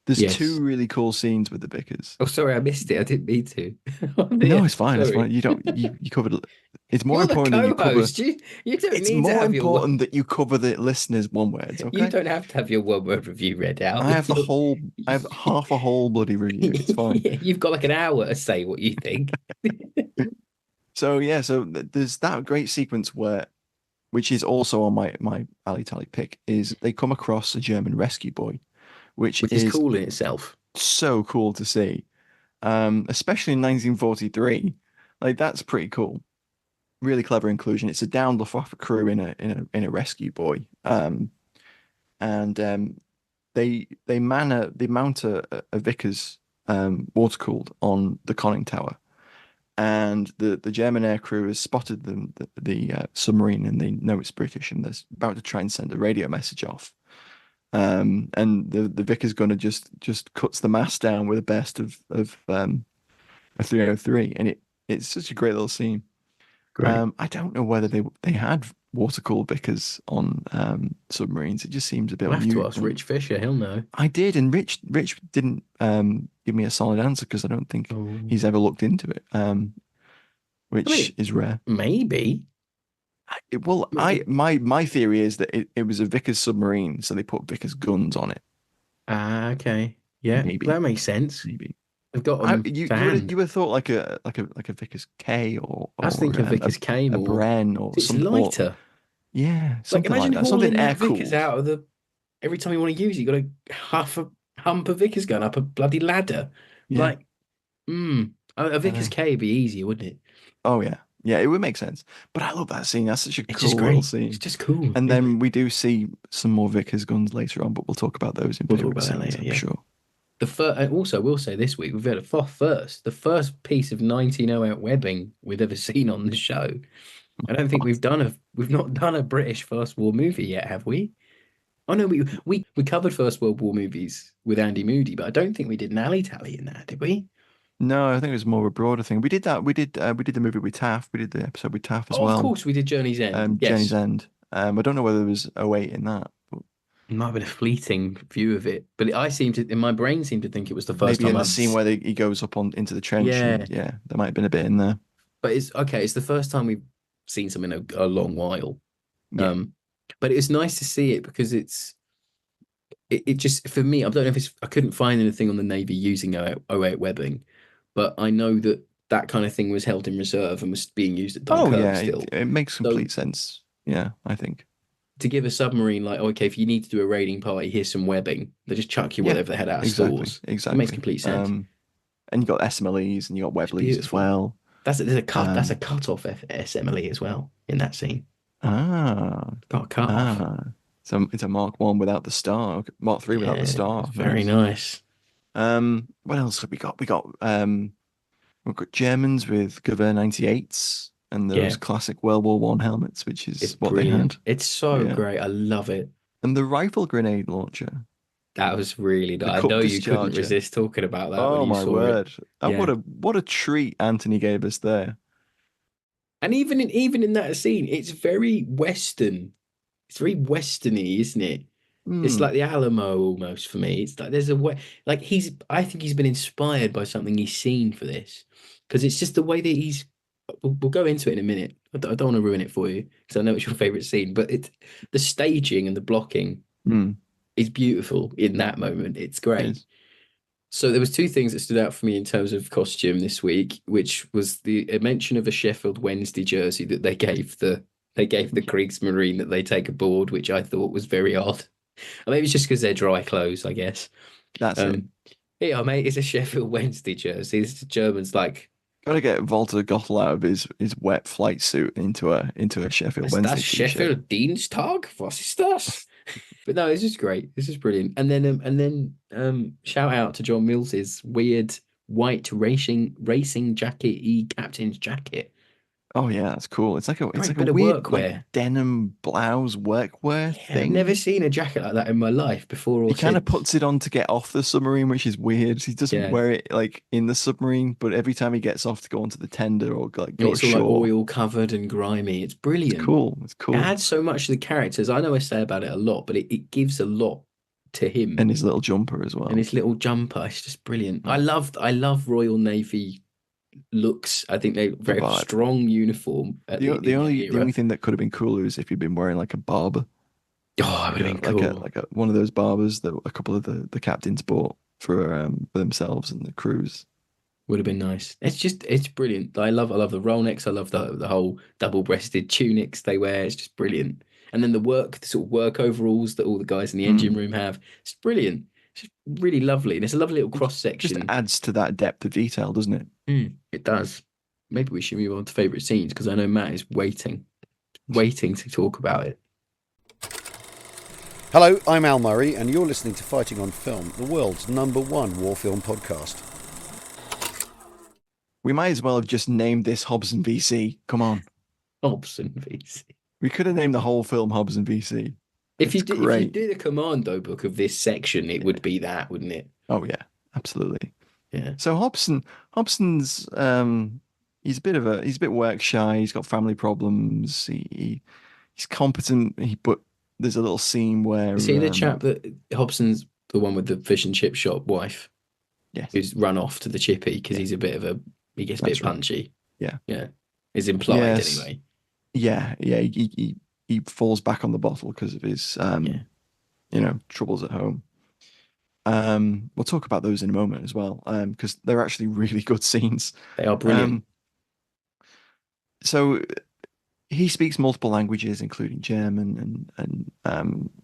there's two Yes. really cool scenes with the Vickers. Oh, sorry, I missed it. I didn't mean to. Oh, No, dear. it's fine. It's Sorry. fine. You covered it. It's more You're the important that you cover. co-host. You don't It's need to more have your important that you cover the listeners' one words. you Okay. don't have to have your one word review read out. I have the whole. I have half a whole bloody review. It's fine. You've got like an hour to say what you think. So yeah, there's that great sequence which is also on my Allie-tally pick, is they come across a German rescue boy, which Which is is cool in itself. so cool to see, especially in 1943. Like that's pretty cool. Really clever inclusion. It's a downed Luftwaffe crew in a rescue boy, and they mount a Vickers water cooled on the conning tower. And the German aircrew has spotted the submarine and they know it's British and they're about to try and send a radio message off. And the Vickers gunner just cuts the mast down with a burst of a 303, and it's such a great little scene. Great. I don't know whether they had water cooled Vickers on submarines. It just seems a bit We'll have to unusual. ask Rich Fisher, he'll know. I did, and Rich didn't give me a solid answer because I don't think Oh. he's ever looked into it, which is rare. Maybe. My theory is that it was a Vickers submarine, so they put Vickers guns on it. Ah, okay. Yeah, Maybe. that makes sense. Maybe I've got I, them you to you would hand. you would have thought like a Vickers K I was thinking Vickers K a more. Bren or It's something. lighter. Yeah, Like something imagine like that. hauling Something air that Vickers cooled. out of the. Every time you want to use it, you got to hump a Vickers gun up a bloody ladder. Yeah. Like, a Vickers know. K would be easier, wouldn't it? Oh yeah, yeah, it would make sense. But I love that scene. That's such a It's cool just little great. scene. It's just cool. And isn't then it? we do see some more Vickers guns later on, but we'll talk about those in We'll talk favorite about that scenes, later, I'm yeah. sure. The first, and also we'll say this week we've had the first piece of 1908 webbing we've ever seen on the show. I don't think we've not done a British First War movie yet, have we? Oh no, we covered First World War movies with Andy Moody, but I don't think we did an Allie-tally in that, did we? No, I think it was more of a broader thing. We did that. We did the movie with Taff. We did the episode with Taff as Oh, of well. course we did Journey's End. Jenny's Yes. End. I don't know whether there was '08 in that, but It might have been a fleeting view of it, but I seem to, in my brain, seem to think it was the first maybe time in the I've. scene where he goes up on into the trench, Yeah, and yeah, there might have been a bit in there. but it's okay. It's the first time we've seen something in a long while. Yeah. But it's nice to see it because it just for me. I don't know if it's I couldn't find anything on the Navy using '08 webbing, but I know that that kind of thing was held in reserve and was being used at Oh Dunkirk yeah, still. it makes So complete sense. Yeah, I think. to give a submarine like, okay, if you need to do a raiding party, here's some webbing. They just chuck you Yeah, whatever they had out of exactly, stores. It makes exactly. complete sense. And you got SMLEs and you got It's Webleys as beautiful. well. That's that's a Um, cut off SMLE as well in that scene. ah, Got a cut off. so it's a Mark One without the star, Mark Three without the star. Very nice. What else have we got? We've got Germans with Gewehr 98s and Yeah, those classic World War One helmets, which it's is what they brilliant. had. It's so Yeah, great. I love it. and the rifle grenade launcher, That was really the nice. I cup know you couldn't discharger. resist talking about that when Oh you my saw it. word! Yeah. What a treat Anthony gave us there. And even in that scene, it's very Western. It's very Westerny, isn't it? It's Hmm. like the Alamo almost for me. It's like there's a way, like I think he's been inspired by something he's seen for this, because it's just the way that he's. We'll go into it in a minute. I don't want to ruin it for you because I know it's your favorite scene, but it's the staging and the blocking Hmm. is beautiful in that moment. It's It great. is. So there was two things that stood out for me in terms of costume this week, which was a mention of a Sheffield Wednesday jersey that they gave the Kriegsmarine that they take aboard, which I thought was very odd. Or maybe it's just because they're dry clothes, I guess. That's it. Um, yeah, mate, it's a Sheffield Wednesday jersey. It's the Germans like Got to get Walter Gottel out of his wet flight suit into a Sheffield that's Wednesday t-shirt. Sheffield Dienstag. What is das? But no, it's just great. This is brilliant. And then shout out to John Mills's weird white racing jacket captain's jacket. Oh yeah, that's cool. It's Great like a bit of weird like workwear. denim blouse workwear Yeah, I've never thing. seen a jacket like that in my life before He or kind of since. puts it on to get off the submarine, which is weird. He doesn't Yeah. wear it like in the submarine, but every time he gets off to go onto the tender or like And go it's all like ashore, oil covered and grimy. It's it's brilliant. cool. It's It cool. adds so much to the characters. I know I say about it a lot, but it gives a lot to him And his little jumper as and well. his little jumper. It's just brilliant. Mm. I love Royal Navy looks. I think they're very vibe. strong uniform at The in that the era. only thing that could have been cooler is if he'd been wearing like a barber. Oh, it would have been cool. Like a one of those barbers that a couple of the captains bought for themselves and the crews. Would have been nice. It's brilliant. I love the roll necks. I love the whole double-breasted tunics they wear. It's just brilliant. And then the sort of work overalls that all the guys in the engine Mm. room have. It's brilliant. It's just really lovely. And it's a lovely little cross Just section. adds to that depth of detail, doesn't it? It does. Maybe we should move on to favorite scenes because I know Matt is waiting to talk about it. Hello, I'm Al Murray, and you're listening to Fighting on Film, the world's #1 war film podcast. We might as well have just named this Hobson VC. Come on. Hobson VC. We could have named the whole film Hobson VC. If you It's great. do the commando book of this section, it would be that, wouldn't it? Oh yeah, absolutely. Yeah. So Hobson's he's a bit work shy. He's got family problems. He's competent. But there's a little scene where See the chap that Hobson's the one with the fish and chip shop wife, yes, who's run off to the chippy because Yeah. he's a bit of he gets a That's bit right. punchy. Yeah. Yeah. Is implied Yes. anyway. Yeah. He falls back on the bottle because of his troubles at home. We'll talk about those in a moment as well, because they're actually really good scenes. They are brilliant. So he speaks multiple languages, including German and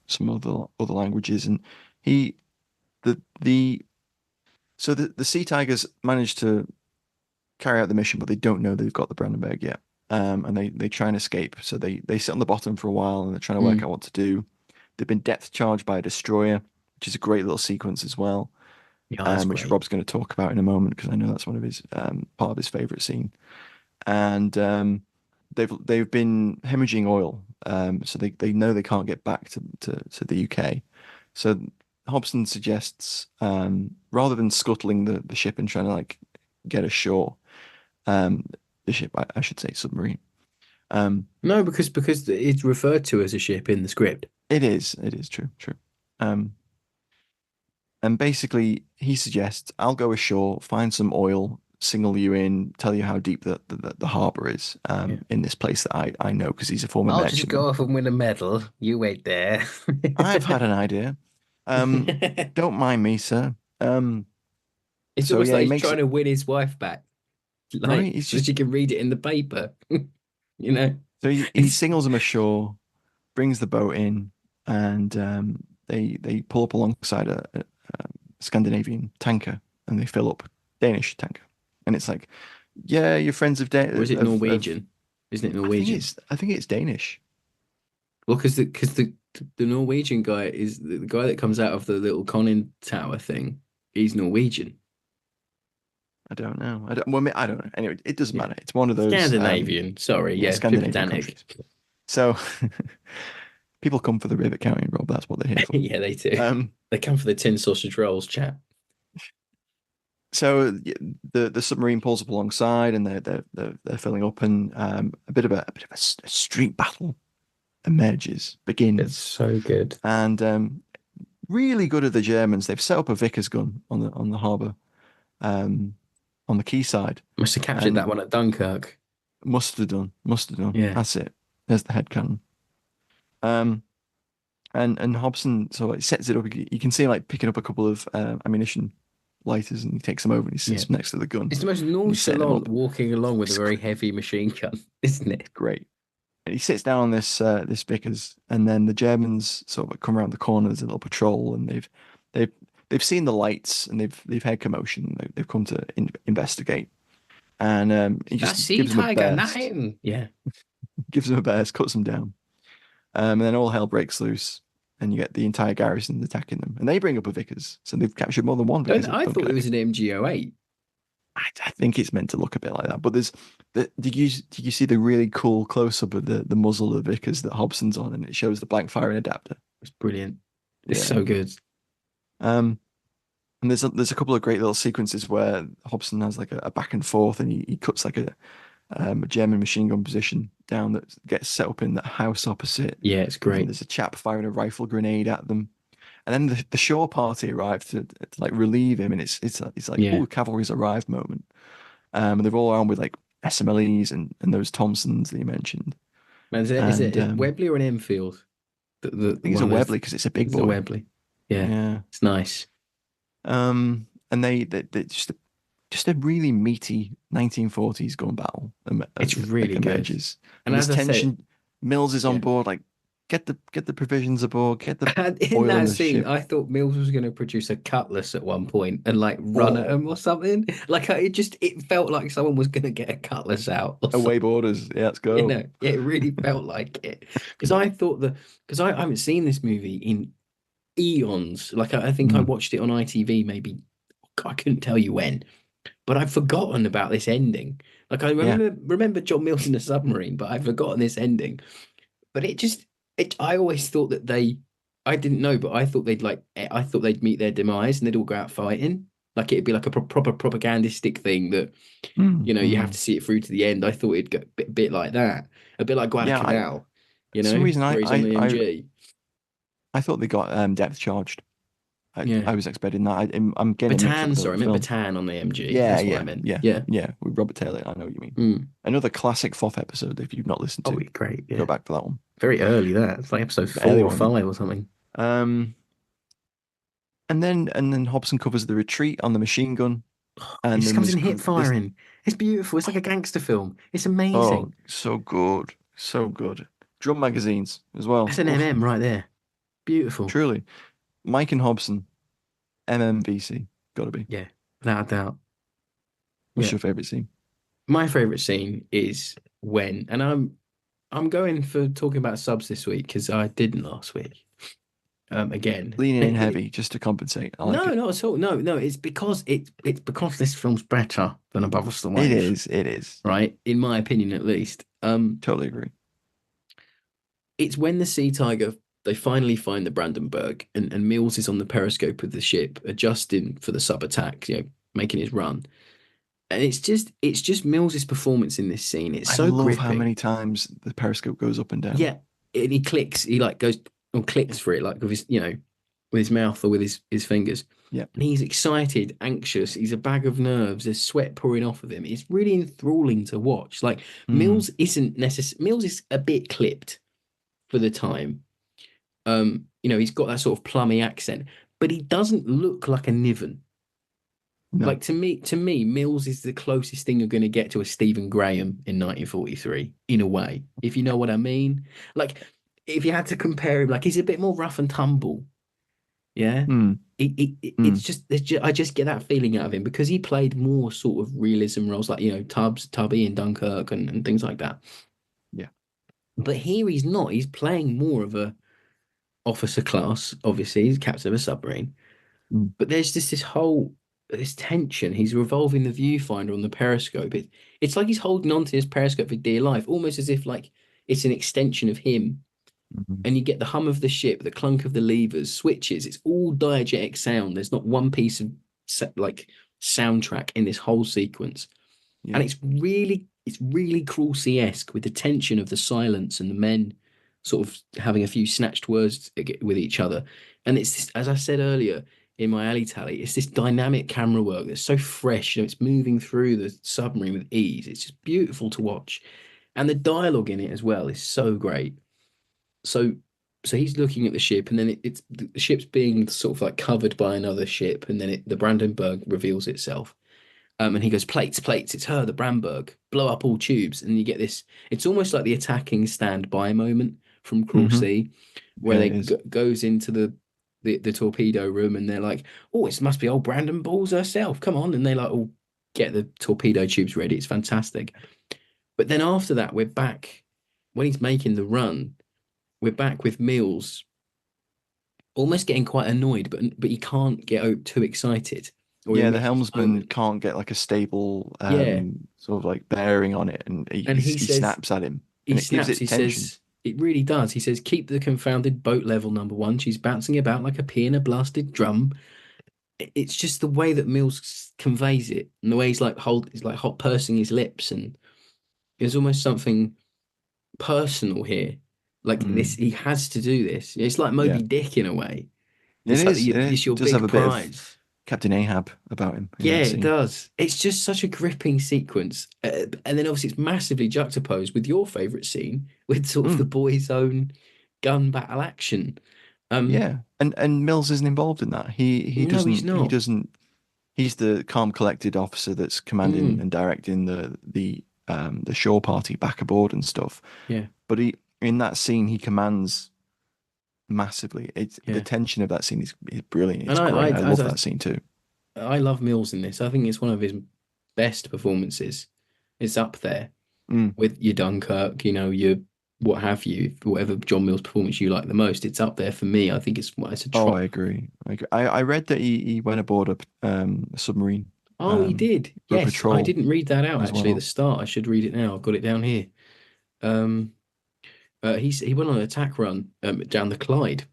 some other languages, and the Sea Tigers managed to carry out the mission, but they don't know they've got the Brandenburg yet, and they try and escape. So they sit on the bottom for a while and they're trying to work out what to do. They've been depth charged by a destroyer, which is a great little sequence as well, Yeah, which great. Rob's going to talk about in a moment because I know that's one of his part of his favorite scene. And they've been hemorrhaging oil, so they know they can't get back to the UK. So Hobson suggests, rather than scuttling the ship and trying to like get ashore, um, the ship, I should say submarine. No, because it's referred to as a ship in the script. It is true, true. Um, and basically he suggests I'll go ashore, find some oil, signal you in, tell you how deep the harbor is, Yeah. in this place that I know because he's a former I'll just merchantman. go off and win a medal. You wait there. I've had an idea. Don't mind me, sir. It's So almost yeah, like he he's makes trying it to win his wife back, like right. He's so just she can read it in the paper. You know, so he it's signals him ashore, brings the boat in, and they pull up alongside a Scandinavian tanker, and they fill up Danish tanker, and it's like, yeah, you're friends of or is it of Norwegian? Isn't it Norwegian? I think it's Danish. Well, because the Norwegian guy is the guy that comes out of the little conning tower thing. He's Norwegian. I don't know. I don't know. Anyway, it doesn't Yeah. matter. It's one of those Scandinavian. Sorry, yeah, yeah, Scandinavian Pippadanic. countries. So people come for the rivet counting, Rob. That's what they're here for. Yeah, they do. Um, They come for the tin sausage rolls, chap. so the submarine pulls up alongside, and they're filling up, and a bit of a street battle It's begins, so good. and really good at the Germans. They've set up a Vickers gun on the harbour, um, on the quayside, Must have captured and that one at Dunkirk. must have done. Yeah. That's it. There's the head cannon. Um, and Hobson so it sets it up. You can see him like picking up a couple of ammunition lighters, and he takes them over and he sits Yeah. next to the gun. It's the most he's setting them nonchalant up. walking along with a It's very heavy machine gun, isn't it? Great. And he sits down on this Vickers, and then the Germans sort of come around the corner. There's a little patrol, and they've they've seen the lights, and they've heard commotion. They've come to investigate, and he That just sea gives them a tiger burst, nine. Yeah. gives them a burst, cuts them down, and then all hell breaks loose, and you get the entire garrison attacking them, and they bring up a Vickers, so they've captured more than one Vickers. I thought it was an MG08. I think it's meant to look a bit like that, but did you see the really cool close up of the muzzle of the Vickers that Hobson's on, and it shows the blank firing adapter. It's brilliant. It's Yeah. so good. And there's a couple of great little sequences where Hobson has like a back and forth, and he cuts like a German machine gun position down that gets set up in that house opposite. Yeah, it's And great. there's a chap firing a rifle grenade at them. And then the shore party arrived to like relieve him, and it's like, Yeah. oh, cavalry's arrived moment. And they're all armed with like SMLEs and those Thompsons that you mentioned. Man, is it a And Webley or an Enfield? I think it's a one with- Webley because it's a big It's a boy. Webley. Yeah, Yeah. it's nice. And they just a really meaty 1940s gun battle. It's really good. emerges. And And there's as I said, tension. Mills is on Yeah. board, like get the provisions aboard, get the and in oil in that the scene, ship. I thought Mills was going to produce a cutlass at one point and like run at Oh. him or something. Like it felt like someone was going to get a cutlass out. Or Away borders. Yeah, let's go. You know, it really felt like it because I thought because I haven't seen this movie in eons. Like I think I Mm. watched it on ITV maybe I couldn't tell you when, but I've forgotten about this ending. Like I remember John Mills in a submarine, but I've forgotten this ending. But I always thought that I didn't know, but I thought they'd meet their demise and they'd all go out fighting. Like it'd be like a proper propagandistic thing that you have to see it through to the end. I thought it'd go a bit like that, a bit like Guadalcanal. for some reason, where he's on the MG. I thought they got depth charged. Yeah. I was expecting that. I'm getting mixed up Bataan, with the sorry, I meant film. Bataan on the MG. Yeah, That's yeah, what I meant. yeah. With Robert Taylor, I know what you mean. Mm. Another classic FOF episode. If you've not listened to, Oh, great. Yeah. go back for that one. Very early that. It's like episode 4 Early or one. 5 or something. And then Hobson covers the retreat on the machine gun, and It just then comes there's in hip firing. It's beautiful. It's like a gangster film. It's amazing. Oh, so good, so good. Drum magazines as well. That's an Oof, MM right there. Beautiful. Truly, Mike and Hobson, MMVC, gotta be. Yeah, without a doubt. What's Yeah. your favorite scene? My favorite scene is when, and I'm going for talking about subs this week because I didn't last week. again. Leaning in heavy just to compensate. I like No, it. not at all. No, it's because it's because this film's better than Above Us the It Wave, is. It is. right? In my opinion, at least. Totally agree. It's when the Sea Tiger they finally find the Brandenburg, and Mills is on the periscope of the ship, adjusting for the sub attack, making his run. And it's just Mills's performance in this scene. It's I so love how gripping. many times the periscope goes up and down. Yeah, and he clicks. He like goes and clicks for it, like with his with his mouth or with his fingers. Yeah. And he's excited, anxious. He's a bag of nerves. There's sweat pouring off of him. It's really enthralling to watch. Like Mills isn't necessary. Mills is a bit clipped for the time. He's got that sort of plummy accent, but he doesn't look like a Niven. No. Like to me, Mills is the closest thing you're going to get to a Stephen Graham in 1943, in a way, if you know what I mean. Like, if you had to compare him, like he's a bit more rough and tumble. Yeah, it's just I just get that feeling out of him because he played more sort of realism roles, like Tubby in Dunkirk and things like that. Yeah, but here he's not. He's playing more of a officer class. Obviously, he's captain of a submarine. But there's just this tension. He's revolving the viewfinder on the periscope. It's like he's holding on to his periscope for dear life, almost as if like it's an extension of him. And you get the hum of the ship, the clunk of the levers, switches. It's all diegetic sound. There's not one piece of like soundtrack in this whole sequence. Yeah. And it's really Cruelty-esque with the tension of the silence and the men sort of having a few snatched words with each other. And it's this, as I said earlier in my Allie-tally, it's this dynamic camera work that's so fresh. It's moving through the submarine with ease. It's just beautiful to watch. And the dialogue in it as well is so great. So he's looking at the ship, and then it's the ship's being sort of like covered by another ship, and then the Brandenburg reveals itself. And he goes, plates, it's her, the Brandenburg, blow up all tubes. And you get this, it's almost like the attacking standby moment from Cruel Sea, where goes into the torpedo room, and they're like, oh, it must be old Brandon Balls herself. Come on. And they like all get the torpedo tubes ready. It's fantastic. But then after that, we're back when he's making the run. We're back with Mills almost getting quite annoyed, but he can't get too excited. Yeah, the helmsman can't get like a stable sort of like bearing on it, and he snaps at him. He snaps. He says, "It really does." He says, "Keep the confounded boat level, number one." She's bouncing about like a pea in a blasted drum. It's just the way that Mills conveys it, and the way he's like hot pursing his lips, and there's almost something personal here. Like this, he has to do this. It's like Moby Dick in a way. It's your big prize. Captain Ahab about him. Yeah, it does. It's just such a gripping sequence. And then obviously it's massively juxtaposed with your favourite scene with sort of the boys' own gun battle action. And Mills isn't involved in that. He doesn't. He's not. He doesn't. He's the calm, collected officer that's commanding and directing the shore party back aboard and stuff. Yeah. But in that scene he commands massively. The tension of that scene is brilliant. It's great. I love that scene too. I love Mills in this. I think it's one of his best performances. It's up there with your Dunkirk, your what have you, whatever John Mills performance you like the most. It's up there for me. I think it's a trot. Oh, I agree. I read that he went aboard a submarine. Oh, he did. Yes, I didn't read that out actually at the start. I should read it now. I've got it down here. He went on an attack run down the Clyde,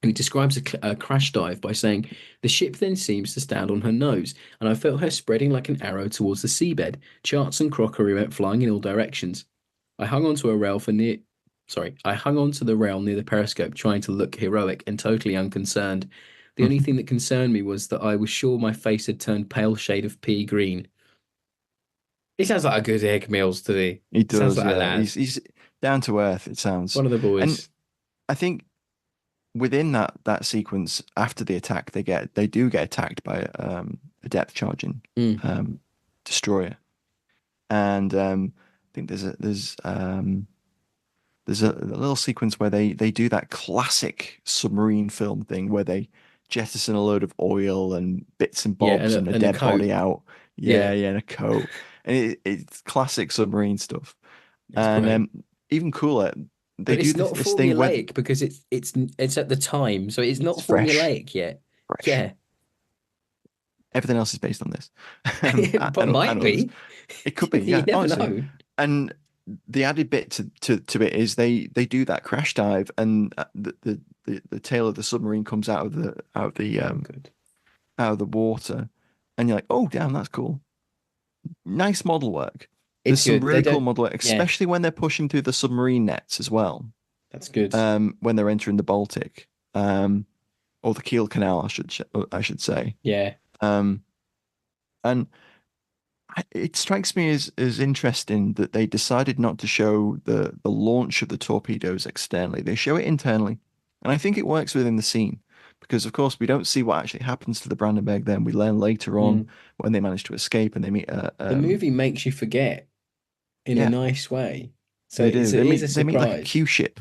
and he describes a crash dive by saying, "The ship then seems to stand on her nose, and I felt her spreading like an arrow towards the seabed. Charts and crockery went flying in all directions. I hung onto I hung onto the rail near the periscope, trying to look heroic and totally unconcerned. The only thing that concerned me was that I was sure my face had turned pale shade of pea green." He sounds like a good egg, Mills, to me. He does. Sounds like a lad. He's down to earth. It sounds one of the boys. And I think within that sequence after the attack, they do get attacked by a depth charging destroyer, and I think there's a little sequence where they do that classic submarine film thing where they jettison a load of oil and bits and bobs and a dead body out. And a coat. And it's classic submarine stuff. That's and even cooler, they But do it's not this thing where formulaic because it's at the time, so it's not it's fresh, formulaic yet. fresh. Yeah, Everything else is based on this, but might and others. be. It could be, You yeah, never honestly. know. And the added bit to it is they do that crash dive, and the tail of the submarine comes Oh, good. out of the water, and you're like, oh damn, that's cool. Nice model work. There's It's some good. They really cool don't. model work, Yeah, especially when they're pushing through the submarine nets as well. that's good. When they're entering the Baltic, or the Kiel Canal, I should say. Yeah, Um, and it strikes me as interesting that they decided not to show the launch of the torpedoes externally. They show it internally, and I think it works within the scene because, of course, we don't see what actually happens to the Brandenburg. Then we learn later on Mm. when they manage to escape and they meet. The movie makes you forget in a Yeah, nice way, so they do. it is a They meet like a surprise. Q ship,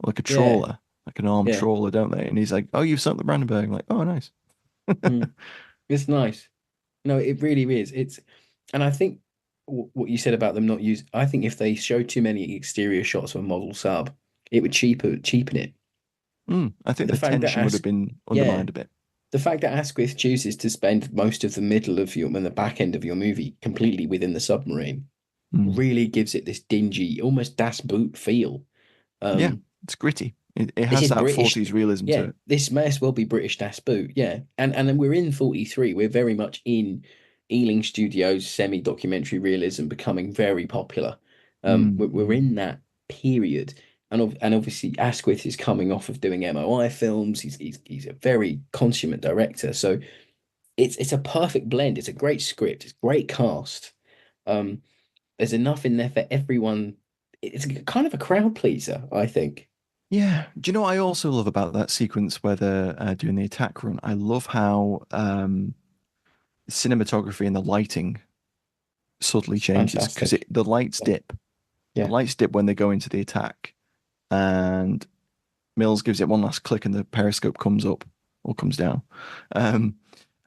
like a Yeah, trawler, like an armed yeah. trawler, don't they? And he's like, "Oh, you've sunk the Brandenburg." I'm like, "Oh, nice." Mm. It's nice. No, it really is. And I think what you said about them not use. I think if they show too many exterior shots of a model sub, it would cheapen it. I think The the fact that tension would have been yeah, undermined a bit. the fact that Asquith chooses to spend most of the middle of your and the back end of your movie completely within the submarine Mm. really gives it this dingy, almost Das Boot feel. Yeah, Um, it's gritty. It this has is that British. 40s realism to Yeah, it. this may as well be British Das Boot. Yeah, and then we're in 43. We're very much in Ealing Studios semi-documentary realism becoming very popular. We're in that period, and obviously Asquith is coming off of doing MOI films. He's a very consummate director, so it's a perfect blend. It's a great script. It's a great cast. Um, there's enough in there for everyone. It's kind of a crowd pleaser, I think. Yeah. Do you know what I also love about that sequence where they're doing the attack run? I love how cinematography and the lighting subtly changes because Fantastic. the lights Yeah. dip. The Yeah. lights dip when they go into the attack, and Mills gives it one last click, and the periscope comes up or comes down, um,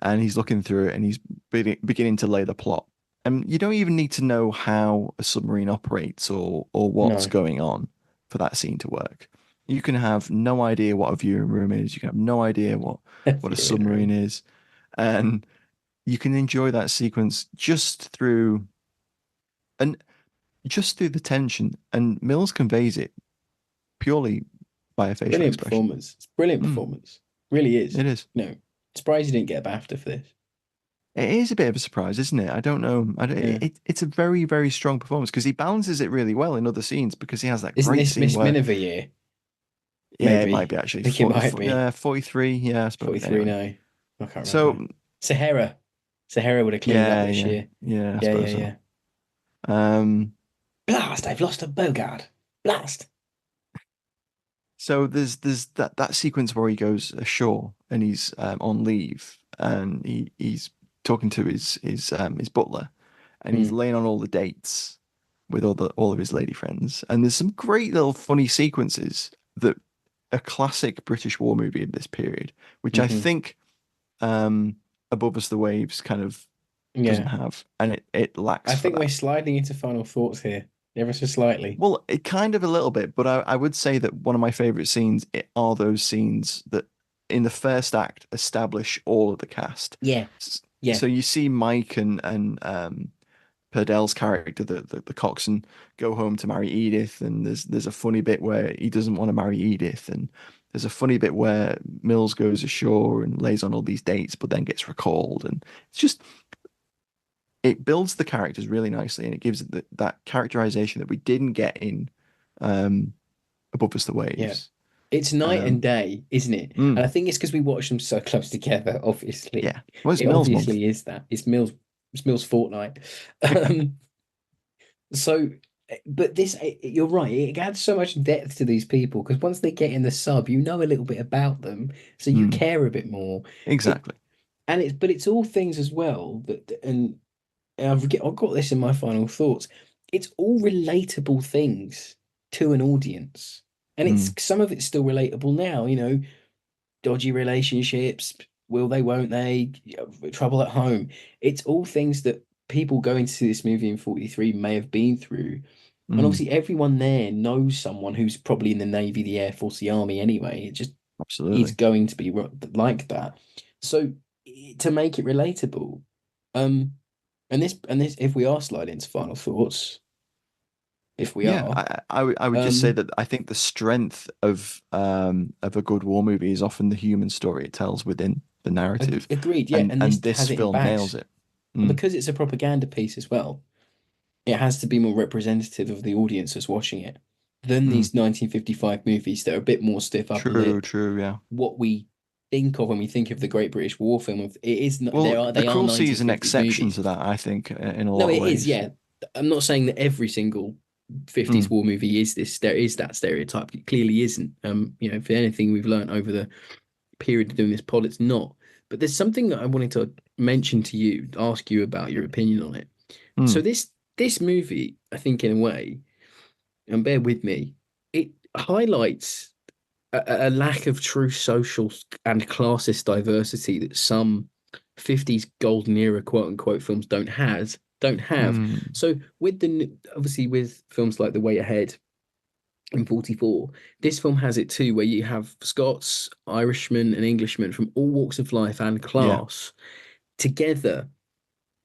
and he's looking through it, and he's beginning to lay the plot. And you don't even need to know how a submarine operates or what's No. going on for that scene to work. You can have no idea what a viewing room is. You can have no idea what a Viewing submarine room. is, and you can enjoy that sequence and just through the tension. And Mills conveys it purely by a facial Brilliant expression. performance. It's brilliant Mm, performance. Really is. it is. No, surprised you didn't get a BAFTA for this. It is a bit of a surprise, isn't it? I don't know. Yeah. It's a very, very strong performance because he balances it really well in other scenes because he has that Isn't great this scene Miss where, Miniver year? yeah, it might Maybe. be I actually think it might be. 43. Yeah, I suppose. 43 Anyway. now. I can't remember. So, Sahara. Sahara would have cleaned up yeah, this yeah, year. yeah, I Yeah, yeah, suppose yeah. so. Um, Blast! I've lost a Bogard. Blast! so there's that sequence where he goes ashore and he's on leave and he's talking to his butler and he's Mm. laying on all the dates with all of his lady friends. And there's some great little funny sequences that a classic British war movie of this period, which I hmm think Above Us the Waves kind of doesn't Yeah. have, and it lacks I for think we're that. sliding into final thoughts here, ever so slightly. Well, it kind of a little bit, but I would say that one of my favorite scenes are those scenes that in the first act establish all of the cast. Yeah. Yeah. So you see Mike and Purdel's character, the coxswain, go home to marry Edith, and there's a funny bit where he doesn't want to marry Edith, and there's a funny bit where Mills goes ashore and lays on all these dates, but then gets recalled, and it's just it builds the characters really nicely, and it gives that characterization that we didn't get in um, Above Us the Yeah. Waves. It's night and Um, day, isn't it? mm, And I think it's because we watch them so close together, obviously. yeah, well, it's It Mills month. obviously is that. It's Mill's fortnight. Um, so but this you're right, it adds so much depth to these people because once they get in the sub, you know a little bit about them, so you Mm, care a bit more. It exactly. and it's all things as well that and I've got this in my final thoughts. It's all relatable things to an audience. And it's Mm, some of it's still relatable now, dodgy relationships, will they, won't they, trouble at home. It's all things that people going to see this movie in 43 may have been through. And Mm, obviously everyone there knows someone who's probably in the Navy, the Air Force, the Army anyway. It just is absolutely. going to be like that. So to make it relatable, um, and this, if we are sliding into final thoughts, if we Yeah, are, I would just say um, that I think the strength of a good war movie is often the human story it tells within the narrative, agreed, yeah, and this and this has it in film nails bags, it. and Mm, because it's a propaganda piece as well, it has to be more representative of the audience that's watching it than mm. these 1955 movies that are a bit more stiff upper True, lip. true, yeah. What we think of when we think of the Great British War film, it is not, Well, The they are Cruel Sea is an 1950s exception movies. to that, I think, in a No, lot of it is, ways. yeah. I'm not saying that every single 50s Mm, war movie is this. There is that stereotype. It clearly isn't. For anything we've learned over the period of doing this pod, it's not. But there's something that I wanted to mention to you, ask you about your opinion on it. So mm, this movie, I think, in a way, and bear with me, it highlights a lack of true social and classist diversity that some 50s golden era quote unquote films don't have. mm. So with obviously with films like The Way Ahead in 44, this film has it too, where you have Scots, Irishmen, and Englishmen from all walks of life and Yeah. class together.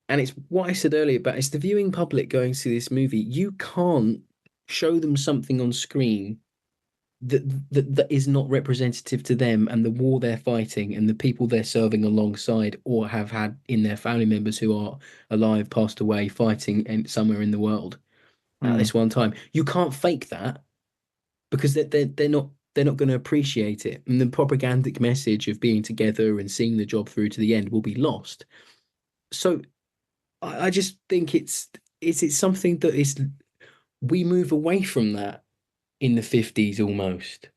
And it's what I said earlier about it's the viewing public going to this movie. You can't show them something on screen that is not representative to them and the war they're fighting and the people they're serving alongside or have had in their family members who are alive, passed away, fighting somewhere in the world at Mm, this one time. You can't fake that because they're not going to appreciate it, and the propagandic message of being together and seeing the job through to the end will be lost. So I just think it's something that is we move away from that in the 50s almost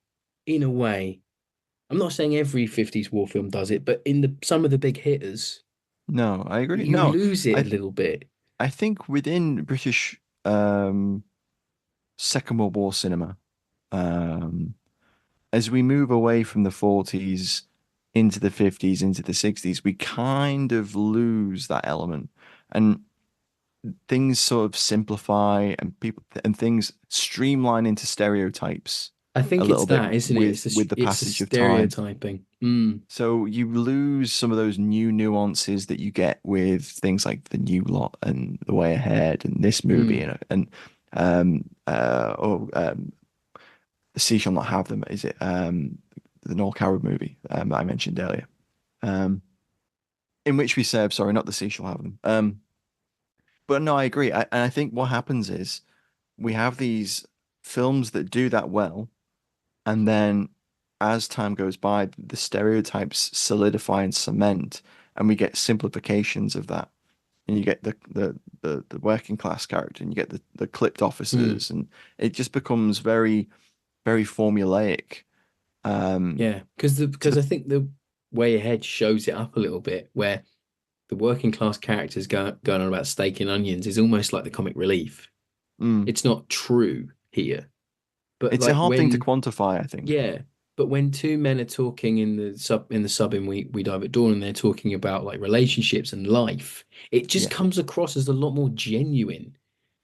in a way. I'm not saying every 50s war film does it, but in the some of the big hitters, no, I agree. you No, lose it a I little bit. I think within British Second World War cinema, um, as we move away from the 40s into the 50s, into the 60s, we kind of lose that element. And things sort of simplify and things streamline into stereotypes I a think it's little bit that, isn't it? with the It's a passage of time. stereotyping. So you lose some of those new nuances that you get with things like The New Lot and The Way Ahead and this movie Mm. and The Sea Shall Not Have Them. Is it the Noel Coward movie that I mentioned earlier? Um, in which we said, sorry, not The Sea Shall Have Them. But no, I agree. And I think what happens is we have these films that do that well, and then as time goes by, the stereotypes solidify and cement, and we get simplifications of that. And you get the working class character, and you get the clipped Mm. officers, and it just becomes very, very formulaic. Um, Yeah, because the to because the I think the way ahead shows it up a little bit where the working class characters going on about steak and onions is almost like the comic relief. mm, It's not true here, but it's a like hard thing to when quantify, I think. yeah, but when two men are talking in we dive at dawn and they're talking about like relationships and life, it just Yeah. comes across as a lot more genuine.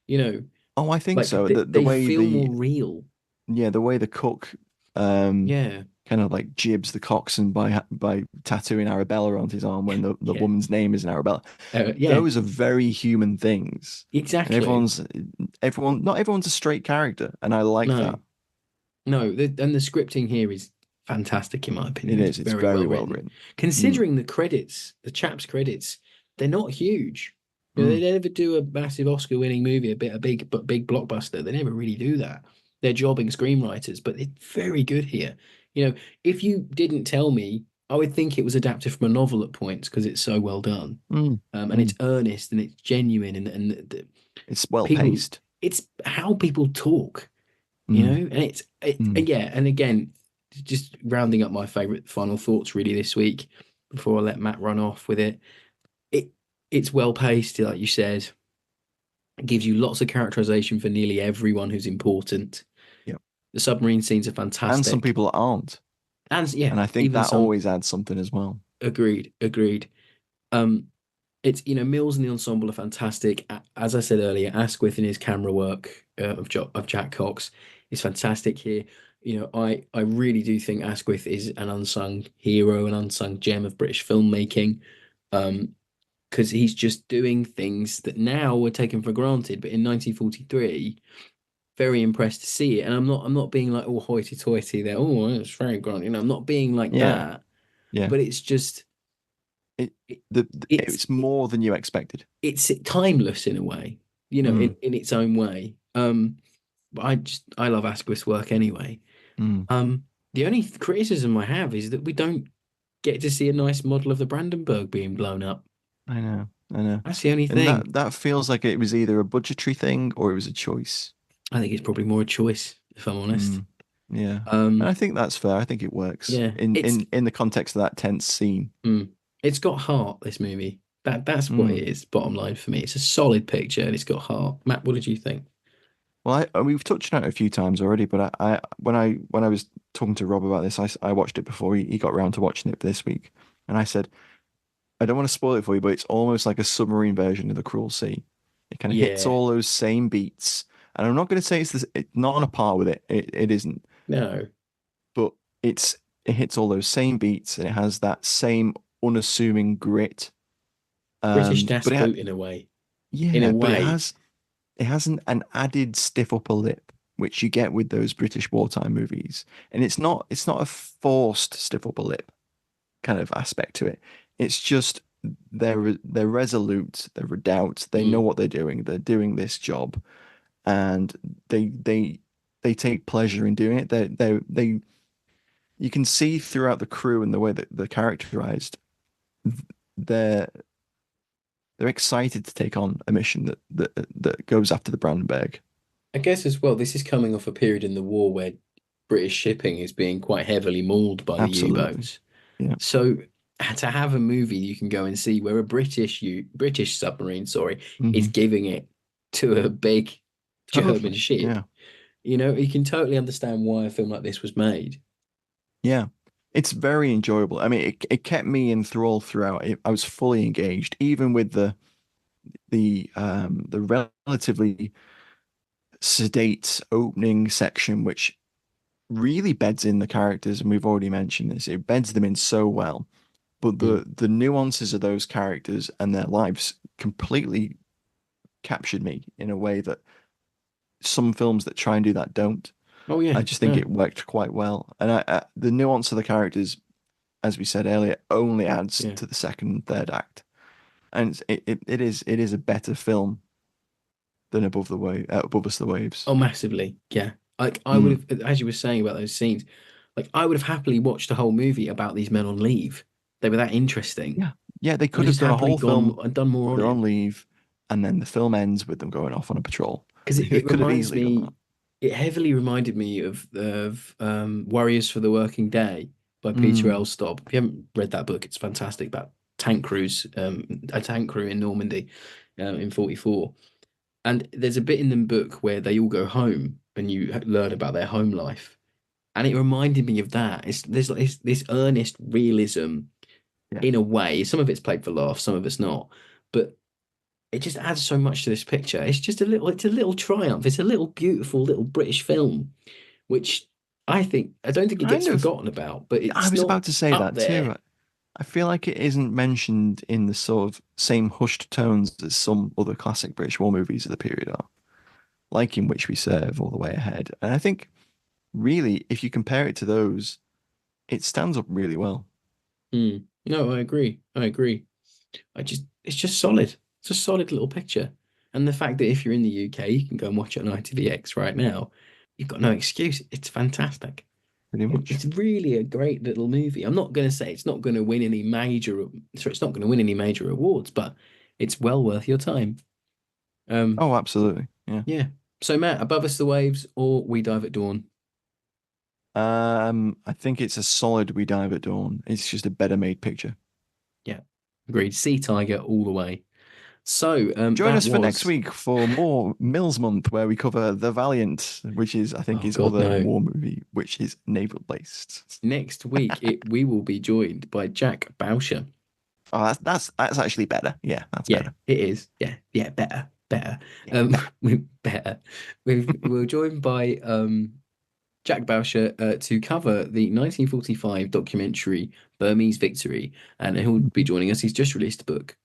You know, Oh, I think like so. The they way feel more real. the way the cook um Yeah, kind of like jibs the coxswain by tattooing Arabella onto his arm when the yeah, woman's name isn't Arabella. yeah, Those are very human things. And exactly. not everyone's a straight character, and I like No, that. no, and the scripting here is fantastic in my It opinion. It's is. It's very very well well written. written. Mm, Considering the credits, the chap's credits, they're not huge. mm, They never do a massive Oscar-winning movie, a big blockbuster. They never really do that. They're jobbing screenwriters, but it's very good here. If you didn't tell me, I would think it was adapted from a novel at points because it's so well done. mm, And it's mm. earnest and it's genuine and It's well people, paced. it's how people talk Mm, and mm. yeah, and again, just rounding up my favorite final thoughts really this week before I let Matt run off with it. It it's well paced, like you said. It gives you lots of characterization for nearly everyone who's important. Yeah. The submarine scenes are And some fantastic, people aren't, and yeah, and I think even that some always adds something as well. agreed. Um, it's Mills and the ensemble are fantastic. As I said earlier, Asquith and his camera work of Jack Cox is fantastic here. I really do think Asquith is an unsung hero, an unsung gem of British filmmaking. Because he's just doing things that now were taken for granted, but in 1943, very impressed to see it. And I'm not being like all hoity-toity there. Oh, it's very granted. I'm not being like Yeah, that. yeah. But it's just It it, it's more than you expected. it's timeless in a way, Mm, in its own way. But I love Asquith's work anyway. mm. The only criticism I have is that we don't get to see a nice model of the Brandenburg being blown up. I know, I know. That's the only And thing. that feels like it was either a budgetary thing or it was a choice. I think it's probably more a choice, if I'm honest. Mm, yeah. And Um, I think that's fair. I think it works yeah, in it's in the context of that tense scene. it's got heart, this movie. That's what Mm. it is, bottom line for me. It's a solid picture and it's got heart. Matt, what did you think? Well, we've touched on it a few times already, but when I was talking to Rob about this, I watched it before he got around to watching it this week, and I said, I don't want to spoil it for you, but it's almost like a submarine version of The Cruel Sea. It kind of hits Yeah, all those same beats, and I'm not going to say it's not on a par with it. It isn't, no, but it hits all those same beats, and it has that same unassuming grit. British But Das Boot in a way. In a yeah, but way, it has an added stiff upper lip, which you get with those British wartime movies, and it's not a forced stiff upper lip kind of aspect to it. It's just they're resolute, they're redoubt, they know mm. what they're doing. They're doing this job, and they take pleasure in doing it. They you can see throughout the crew and the way that they're characterized, they're they're excited to take on a mission that goes after the Brandenburg. I guess as well, this is coming off a period in the war where British shipping is being quite heavily mauled by the Absolutely. U-boats. Yeah. So to have a movie you can go and see where a British submarine, sorry, is Hmm. giving it to a big German Totally. ship, Yeah. you can totally understand why a film like this was made. Yeah. It's very enjoyable. I mean, it kept me enthralled throughout. I was fully engaged, even with the relatively sedate opening section, which really beds in the characters, and we've already mentioned this. It beds them in so well. But Mm. the nuances of those characters and their lives completely captured me in a way that some films that try and do that don't. Oh yeah, I just think no, it worked quite well. And the nuance of the characters, as we said earlier, only adds yeah. to the second and third act. And it is a better film than Above Us the Waves. Oh, massively, yeah. Like I would Mm. have, as you were saying about those scenes, like I would have happily watched a whole movie about these men on leave. They were that interesting. Yeah. Yeah, they I would could have just done a happily whole gone film and done more where on they're it on leave, and then the film ends with them going off on a patrol. because They it could have reminds easily done that. me, it heavily reminded me of Warriors for the Working Day by Peter Mm. Elstob. If you haven't read that book, it's fantastic about tank crews, a tank crew in Normandy, in 44. And there's a bit in the book where they all go home and you learn about their home life. And it reminded me of that. It's this earnest realism Yeah. in a way. Some of it's played for laughs, some of it's not. But it just adds so much to this picture. It's a little triumph. It's a little beautiful little British film, which I don't think it gets Kind of. forgotten about, but I it's was not about to say up that too. there. I feel like it isn't mentioned in the sort of same hushed tones as some other classic British war movies of the period are, like In Which We Serve or The Way Ahead. And I think really, if you compare it to those, it stands up really well. No, I agree. I agree. It's just solid. It's a solid little picture. And the fact that if you're in the UK, you can go and watch it on ITVX right now. You've got no excuse. It's fantastic. Pretty much. It's really a great little movie. I'm not going to say it's not going to win any major, so it's not going to win any major awards, but it's well worth your time. Um, Oh, absolutely. Yeah. yeah. So Matt, Above Us the Waves or We Dive at Dawn? I think it's a solid We Dive at Dawn. It's just a better made picture. Yeah, agreed. Sea Tiger all the way. So Join that us for next was. week for more Mills Month, where we cover The Valiant, which is, I think, Oh his God, other no. war movie, which is naval based. Next week we will be joined by Jack Boucher. Oh, that's actually better. Yeah, that's Yeah, better. it is. Yeah, better. Um, better. We're joined by Jack Bowsher to cover the 1945 documentary Burmese Victory, and he'll be joining us. He's just released a book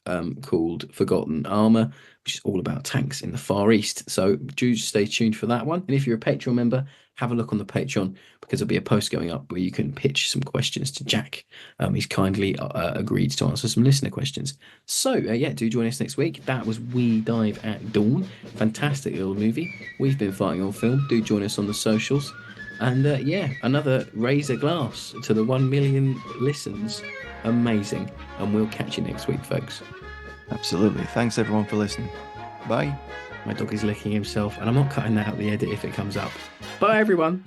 called Forgotten Armor, which is all about tanks in the Far East. So do stay tuned for that one. And if you're a Patreon member, have a look on the Patreon because there'll be a post going up where you can pitch some questions to Jack. He's kindly agreed to answer some listener questions. So yeah, do join us next week. That was We Dive at Dawn. Fantastic little movie. We've been fighting on film. Do join us on the socials. And yeah, another razor glass to the 1 million listens. Amazing. And we'll catch you next week, folks. Absolutely. Thanks everyone for listening. Bye. My dog is licking himself, and I'm not cutting that out the edit if it comes up. Bye, everyone.